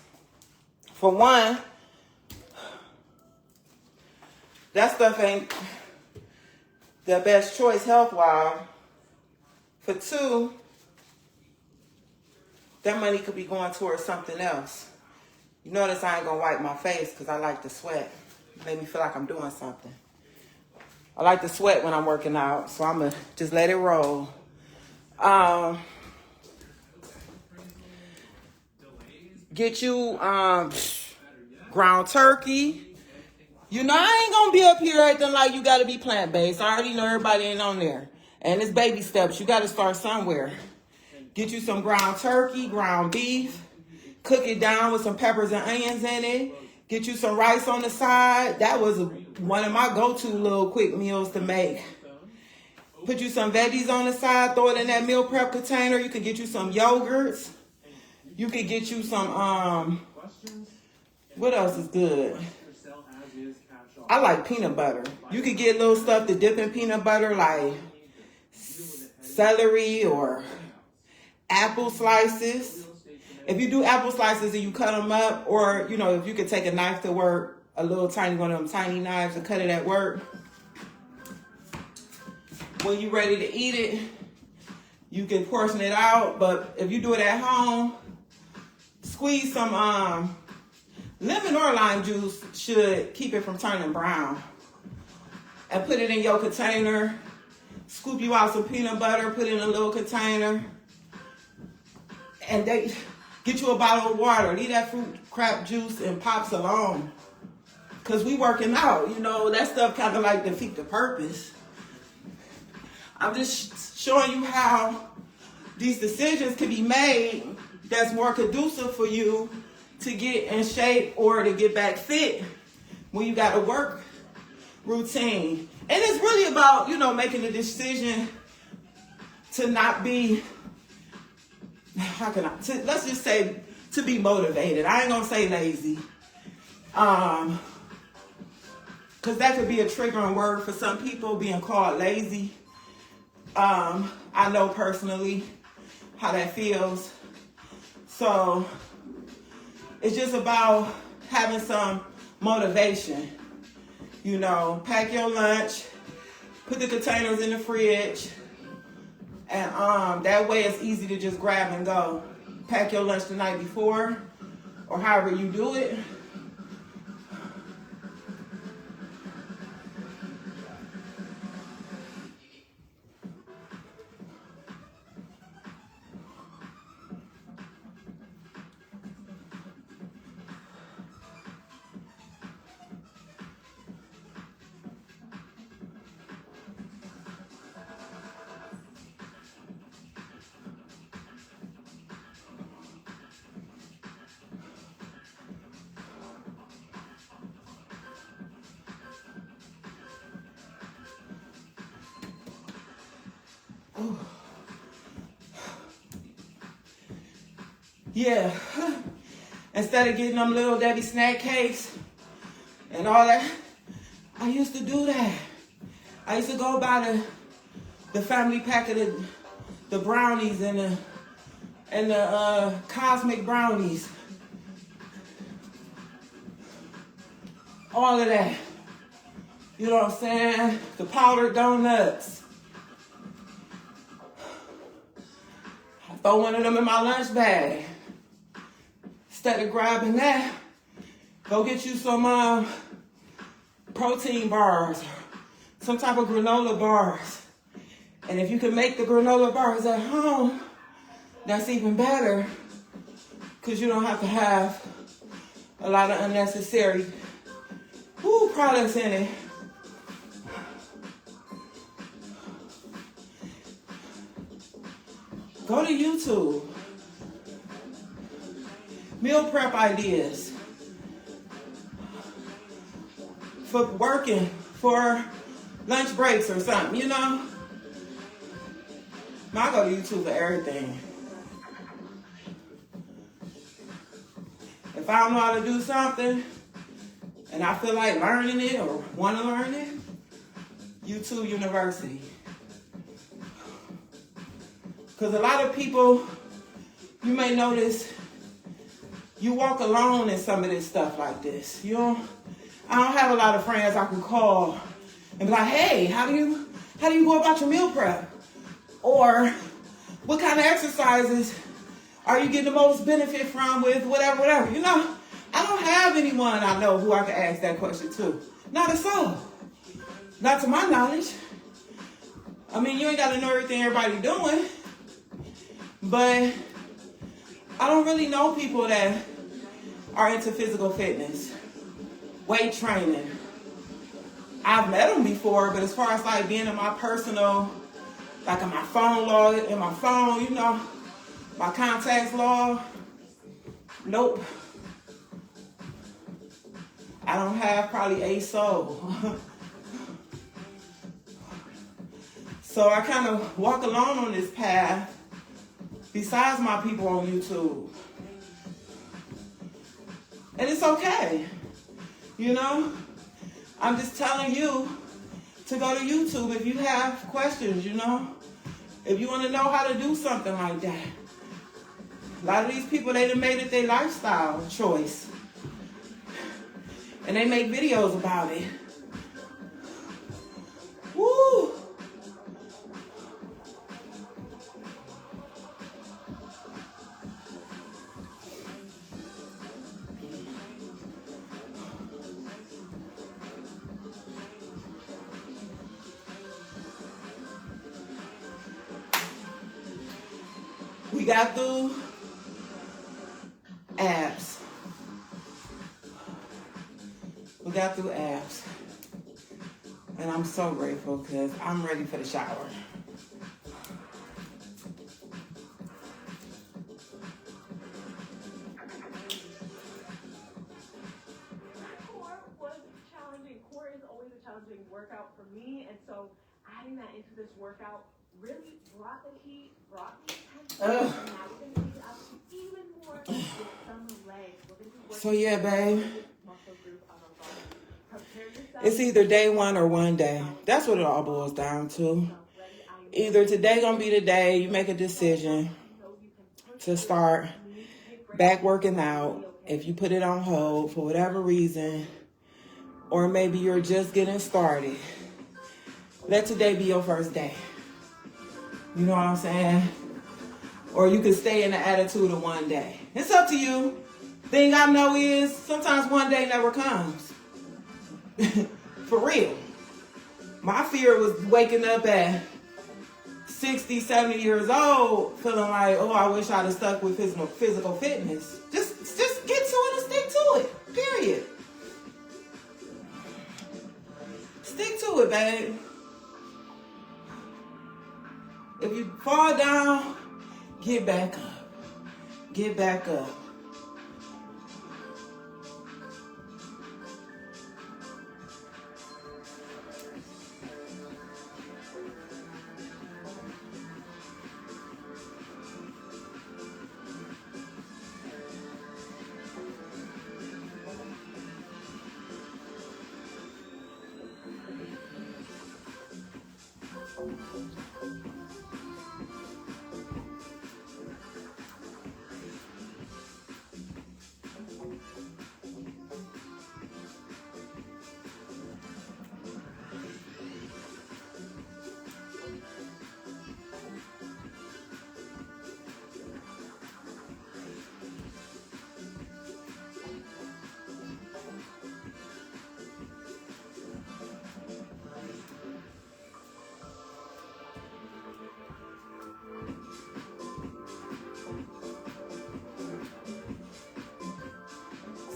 For one, that stuff ain't the best choice health-wise. For two, that money could be going towards something else. You notice I ain't gonna wipe my face because I like to sweat. It made me feel like I'm doing something. I like to sweat when I'm working out, so I'm gonna just let it roll. Get you ground turkey. You know, I ain't gonna be up here acting like you gotta be plant-based. I already know everybody ain't on there. And it's baby steps. You gotta start somewhere. Get you some ground turkey, ground beef. Cook it down with some peppers and onions in it. Get you some rice on the side. That was one of my go-to little quick meals to make. Put you some veggies on the side. Throw it in that meal prep container. You could get you some yogurts. You could get you some, what else is good? I like peanut butter. You could get little stuff to dip in peanut butter like celery or apple slices. If you do apple slices and you cut them up, or, you know, if you could take a knife to work, a little tiny one of them tiny knives and cut it at work. When you're ready to eat it, you can portion it out. But if you do it at home, squeeze some lemon or lime juice should keep it from turning brown. And put it in your container. Scoop you out some peanut butter, put it in a little container. And they get you a bottle of water. Leave that fruit crap juice and pops alone. Because we working out, you know, that stuff kind of like defeat the purpose. I'm just showing you how these decisions can be made that's more conducive for you to get in shape or to get back fit when you got a work routine. And it's really about, you know, making the decision to not be, let's just say to be motivated. I ain't gonna say lazy. Because that could be a triggering word for some people, being called lazy. I know personally how that feels. So it's just about having some motivation. You know, pack your lunch, put the containers in the fridge, and that way it's easy to just grab and go. Pack your lunch the night before, or however you do it. Yeah, instead of getting them little Debbie snack cakes and all that, I used to do that. I used to go buy the family pack of the brownies and the cosmic brownies. All of that. You know what I'm saying? The powdered donuts. I throw one of them in my lunch bag. Instead of grabbing that, go get you some protein bars, some type of granola bars. And if you can make the granola bars at home, that's even better, because you don't have to have a lot of unnecessary products in it. Go to YouTube. Meal prep ideas for working, for lunch breaks or something, you know? I go to YouTube for everything. If I don't know how to do something and I feel like learning it or want to learn it, YouTube University. Because a lot of people, you may notice, you walk alone in some of this stuff like this. I don't have a lot of friends I can call and be like, hey, how do you go about your meal prep? Or what kind of exercises are you getting the most benefit from with whatever. You know, I don't have anyone I know who I can ask that question to. Not a soul. Not to my knowledge. I mean, you ain't got to know everything everybody doing. But I don't really know people that are into physical fitness, weight training. I've met them before, but as far as like being in my personal, like in my phone log, in my phone, you know, my contacts log, nope. I don't have probably a soul. So I kind of walk alone on this path besides my people on YouTube. And it's okay. You know, I'm just telling you to go to YouTube if you have questions, you know. If you want to know how to do something like that. A lot of these people, they done made it their lifestyle choice. And they make videos about it. Woo! We got through abs. We got through abs. And I'm so grateful because I'm ready for the shower. Core was challenging. Core is always a challenging workout for me, and so adding that into this workout really brought the heat, brought the intensity, and now we're going to take it up even more with some legs. We're going to be working So yeah, babe. muscle group of our body. Prepare yourself. It's either day one or one day. That's what it all boils down to. Either today gonna be the day you make a decision to start back working out. If you put it on hold for whatever reason, or maybe you're just getting started, let today be your first day. You know what I'm saying? Or you could stay in the attitude of one day. It's up to you. Thing I know is sometimes one day never comes. For real. My fear was waking up at 60, 70 years old feeling like, oh, I wish I'd have stuck with physical fitness. Just get to it and stick to it. Period. Stick to it, babe. If you fall down, get back up. Get back up.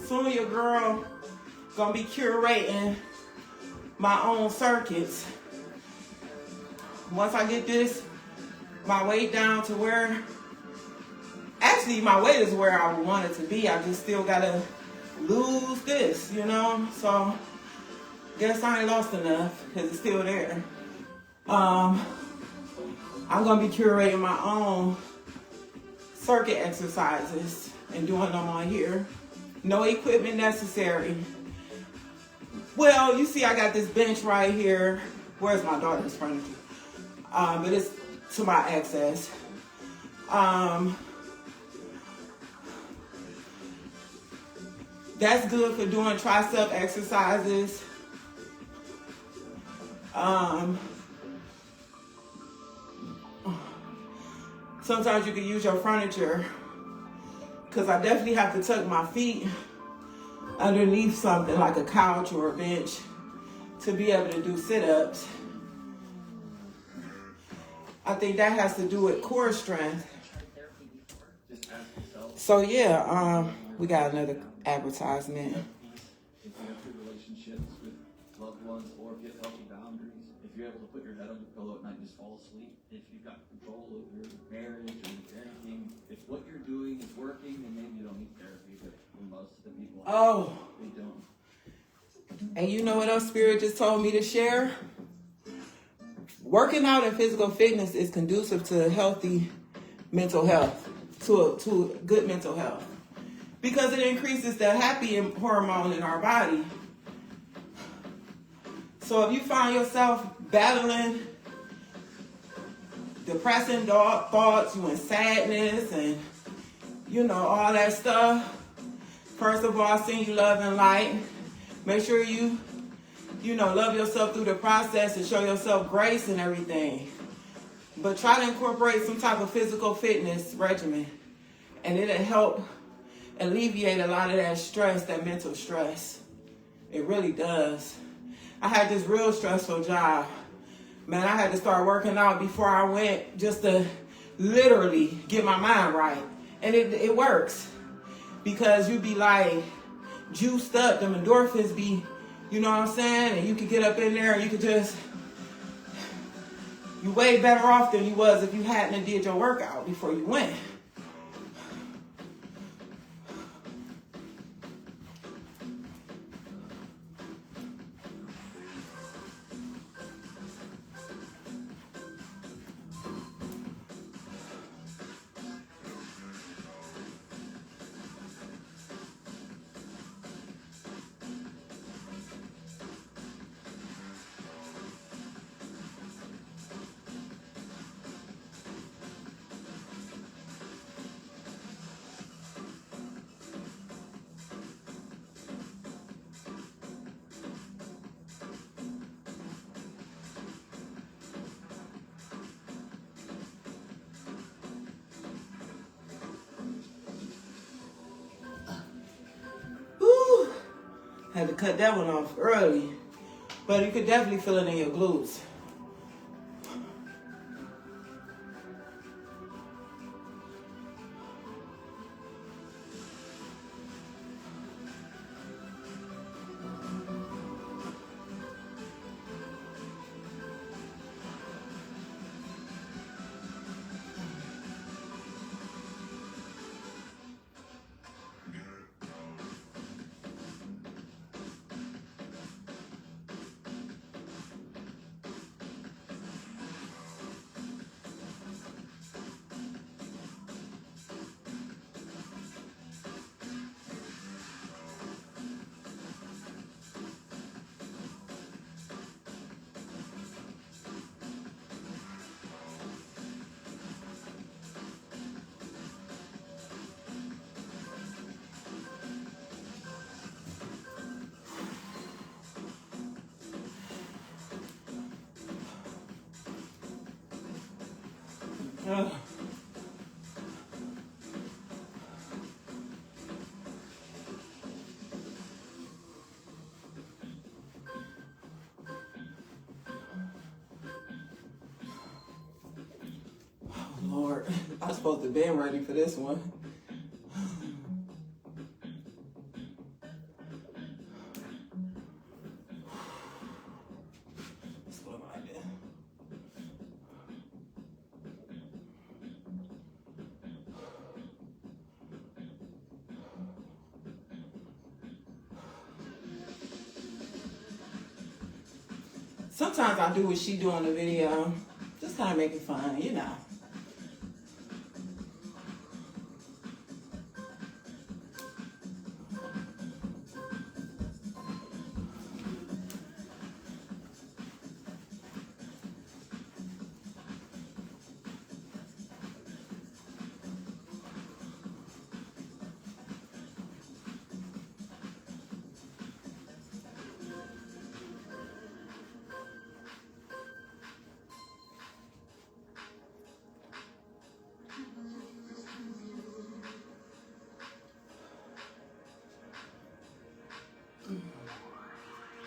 Soon your girl gonna be curating my own circuits. Once I get my weight down to where, actually my weight is where I want it to be. I just still gotta lose this, you know? So, guess I ain't lost enough because it's still there. I'm gonna be curating my own circuit exercises and doing them on here. No equipment necessary. Well, you see I got this bench right here. Where's my daughter's furniture? But it's to my access. That's good for doing tricep exercises. Sometimes you can use your furniture, because I definitely have to tuck my feet underneath something like a couch or a bench to be able to do sit-ups. I think that has to do with core strength. So yeah, we got another advertisement. If you have good relationships with loved ones, or if you have healthy boundaries, if you're able to put your head on the pillow at night and just fall asleep, if you've got control of your marriage or anything, if what you're doing is working, then maybe you don't need therapy, but for most of the people, they don't. And you know what else Spirit just told me to share? Working out and physical fitness is conducive to healthy mental health, to good mental health, because it increases the happy hormone in our body. So if you find yourself battling depressing thoughts, you in sadness and, you know, all that stuff, first of all, send you love and light. Make sure you love yourself through the process and show yourself grace and everything. But try to incorporate some type of physical fitness regimen, and it'll help alleviate a lot of that stress, that mental stress. It really does. I had this real stressful job. Man, I had to start working out before I went just to literally get my mind right. And it works. Because you be like juiced up, them endorphins be, you know what I'm saying? And you could get up in there and you could just, you way better off than you was if you hadn't did your workout before you went. Whew. Had to cut that one off early. But you could definitely feel it in your glutes. Ugh. Oh, Lord. I was supposed to be ready for this one. Let's go like that. Sometimes I do what she do on the video. Just kind of make it fun, you know.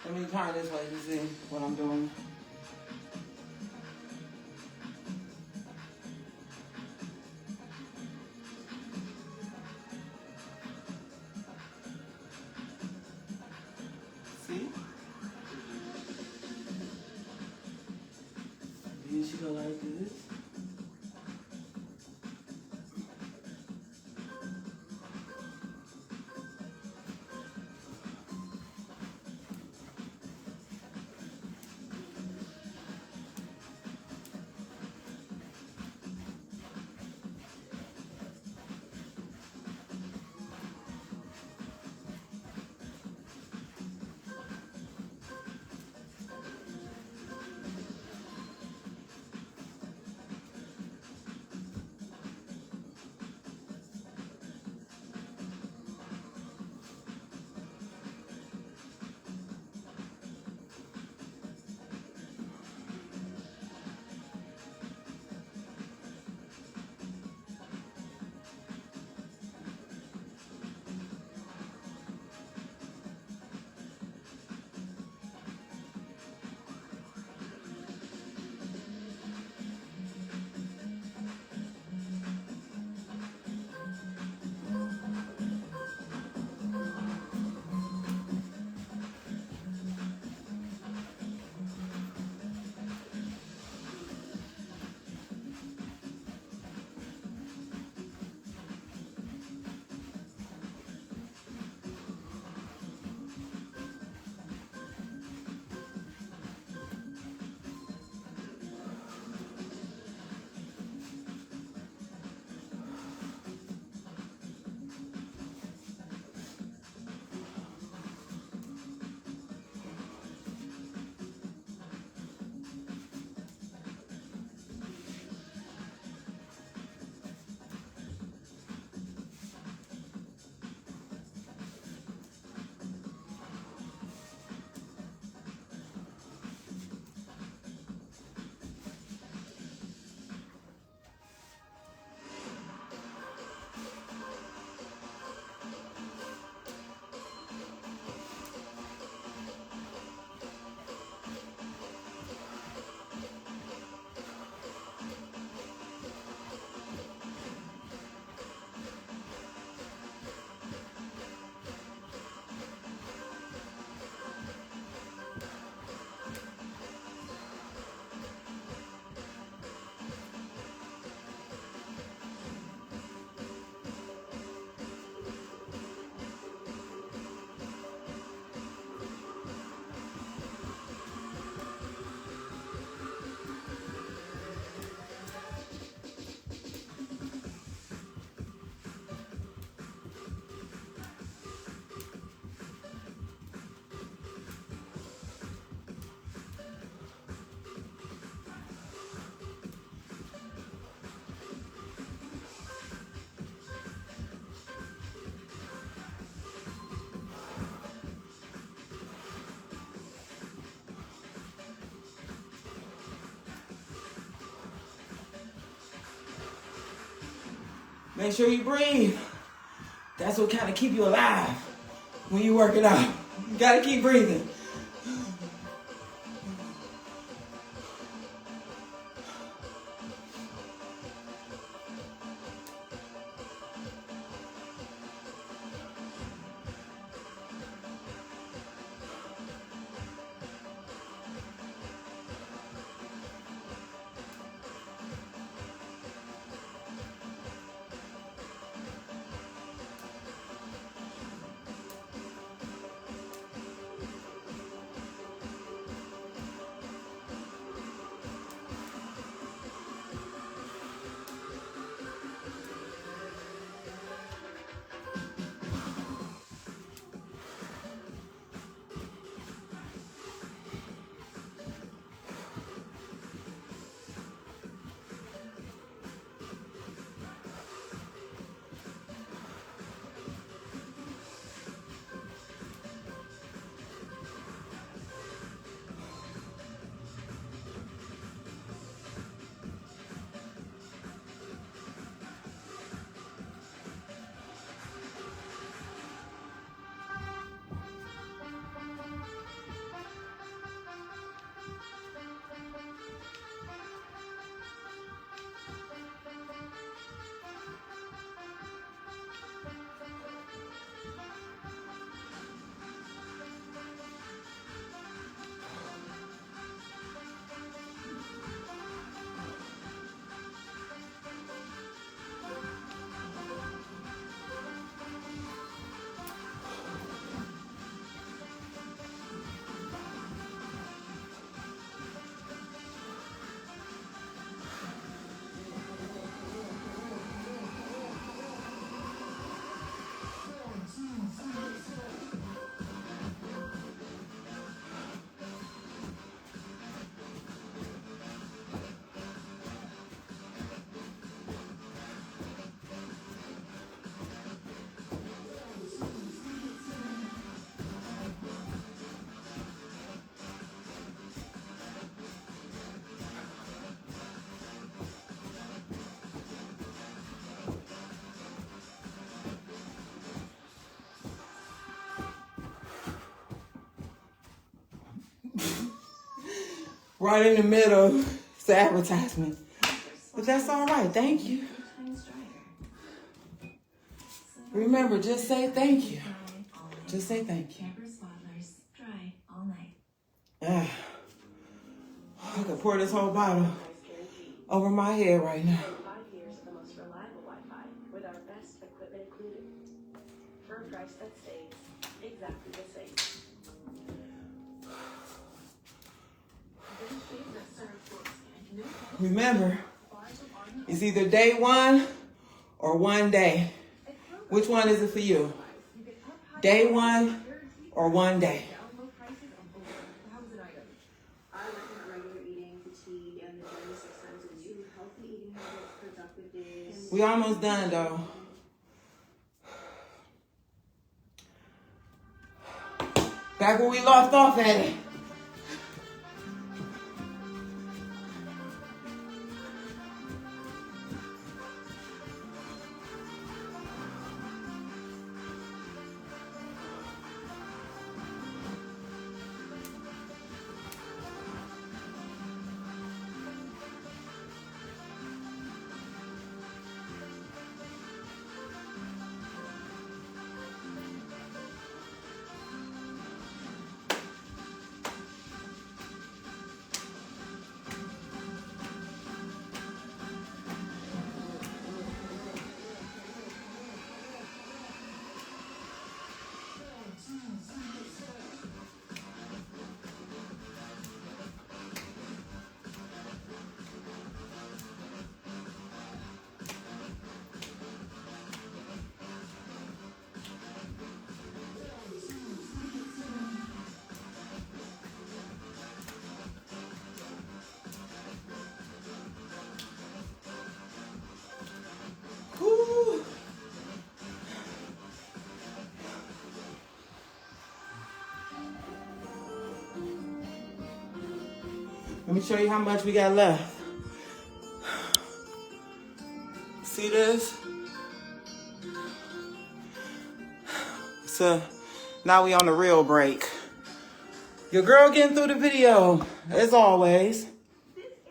Let me turn this way to see what I'm doing. See? Then she go like this. Make sure you breathe. That's what kind of keep you alive when you work it out. You gotta keep breathing. Right in the middle. It's an advertisement. But that's all right. Thank you. Remember, just say thank you. Just say thank you. I could pour this whole bottle over my head right now. 5 years of the most reliable Wi-Fi with our best equipment included for a price that stays exactly the same. Remember, it's either day one or one day. Which one is it for you? Day one or one day? I recommend regular eating, fatigue, and the journey 6 times a week. Healthy eating habits, productive days. We almost done though. Back where we left off at it. Woo. Let me show you how much we got left. See this? to, now we on the real break. Your girl getting through the video, as always.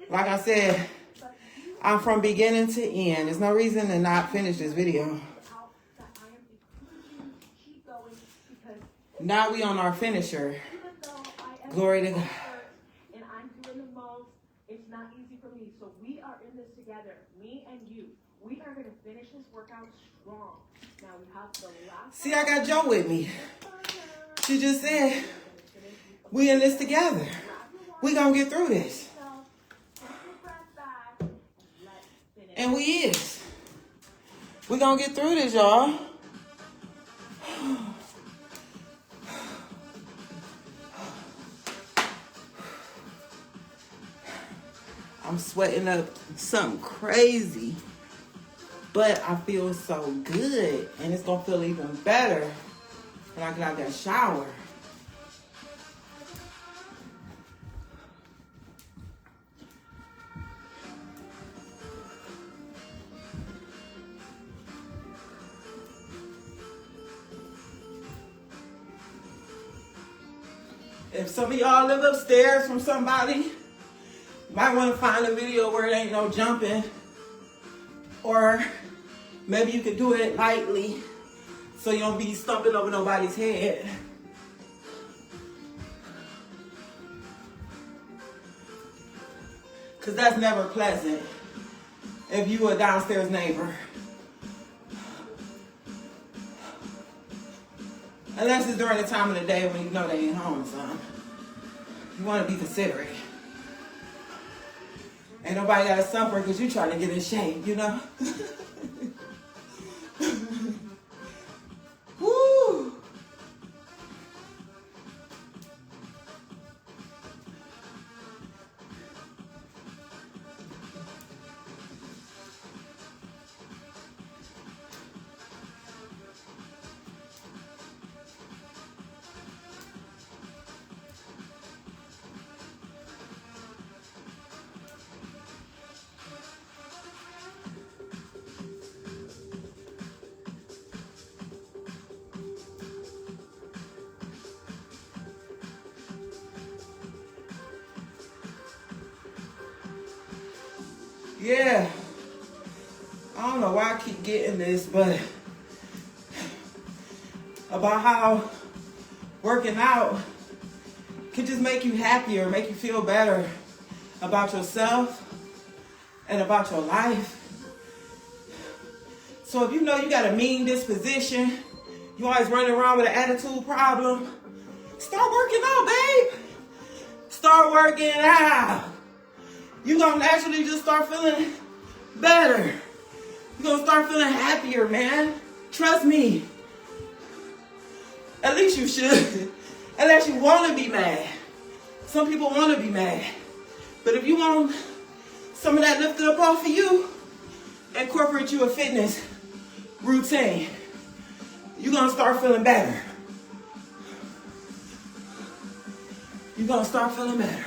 Like I said, I'm from beginning to end. There's no reason to not finish this video. Now we on our finisher. Glory to God. And I'm doing the most. It's not easy for me. So we are in this together. Me and you. We are going to finish this workout strong. Now we have the last. See, I got Joe with me. She just said, we in this together. We gonna get through this. And we is. We gonna get through this, y'all. I'm sweating up something crazy, but I feel so good, and it's gonna feel even better when I get out that shower. If some of y'all live upstairs from somebody, you might want to find a video where it ain't no jumping. Or maybe you could do it lightly so you don't be stumping over nobody's head. Because that's never pleasant if you a downstairs neighbor. Unless it's during the time of the day when you know they ain't home, son. You want to be considerate. Ain't nobody got to suffer because you trying to get in shape, you know? Woo! Yeah, I don't know why I keep getting this, but about how working out can just make you happier, make you feel better about yourself and about your life. So if you know you got a mean disposition, you always running around with an attitude problem, start working out, babe. Start working out. You're going to naturally just start feeling better. You're going to start feeling happier, man. Trust me. At least you should. Unless you want to be mad. Some people want to be mad. But if you want some of that lifted up off of you, incorporate you a fitness routine. You're going to start feeling better. You're going to start feeling better.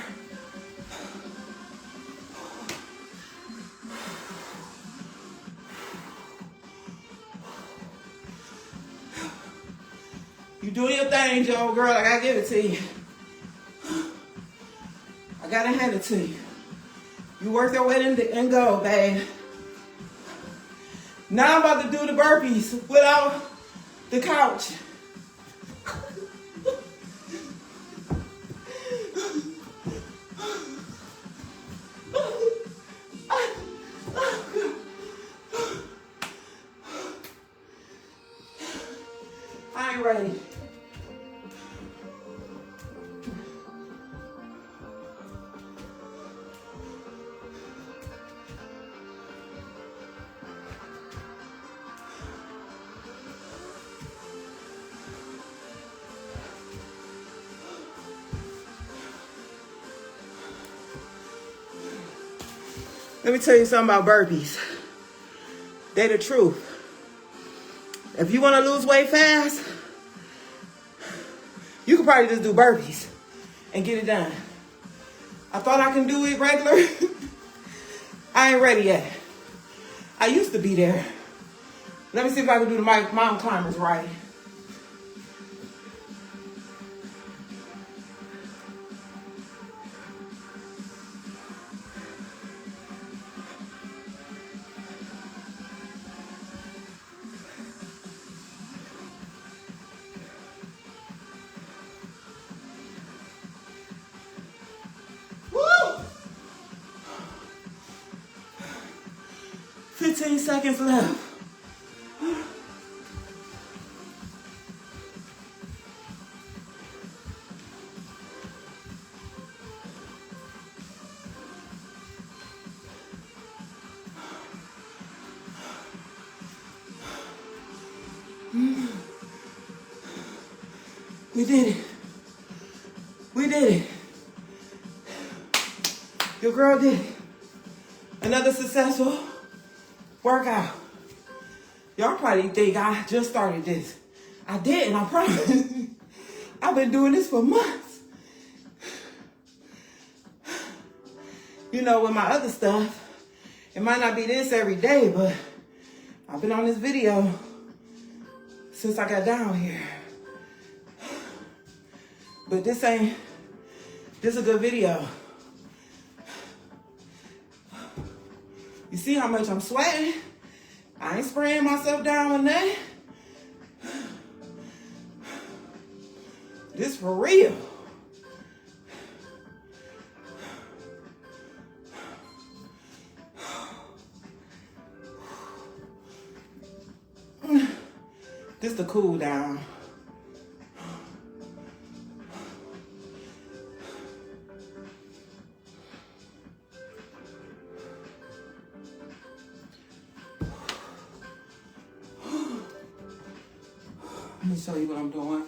You doing your thing, Joe, girl. I gotta give it to you. I gotta hand it to you. You work your way and go, babe. Now I'm about to do the burpees without the couch. I ain't ready. Let me tell you something about burpees. They're the truth. If you want to lose weight fast, you could probably just do burpees and get it done. I thought I can do it regular. I ain't ready yet. I used to be there. Let me see if I can do the mountain climbers right. 15 seconds left. We did it. We did it. Your girl did it. Another successful workout. Y'all probably think I just started this. I didn't, I promise. I've been doing this for months. You know, with my other stuff, it might not be this every day, but I've been on this video since I got down here. But this is a good video. You see how much I'm sweating? I ain't spraying myself down with that. This for real. This the cool down. Let me show you what I'm doing.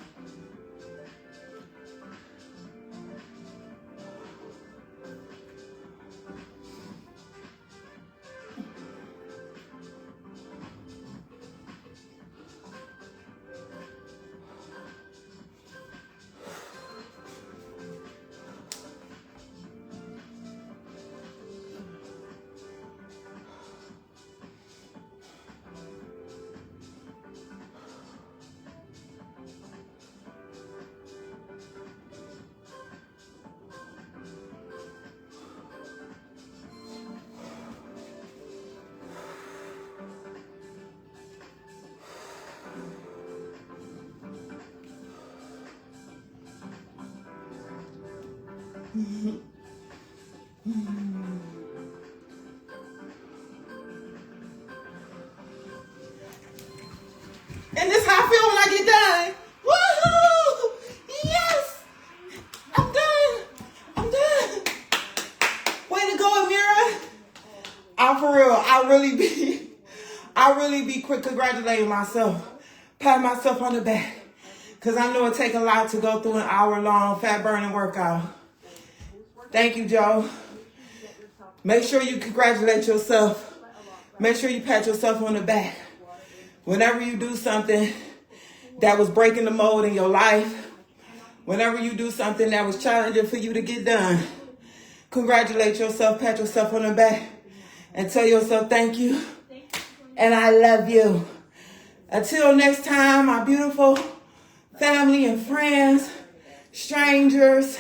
And this how I feel when I get done. Woohoo! Yes! I'm done. I'm done. Way to go, Amira. I'm for real. I really be quick congratulating myself. Pat myself on the back. Because I know it take a lot to go through an hour-long fat burning workout. Thank you, Joe. Make sure you congratulate yourself. Make sure you pat yourself on the back. Whenever you do something that was breaking the mold in your life, whenever you do something that was challenging for you to get done, congratulate yourself, pat yourself on the back, and tell yourself thank you, and I love you. Until next time, my beautiful family and friends, strangers,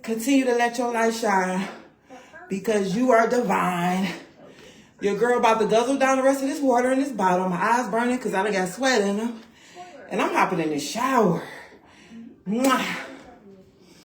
continue to let your light shine because you are divine. Your girl about to guzzle down the rest of this water in this bottle. My eyes burning because I done got sweat in them. And I'm hopping in the shower. Mwah.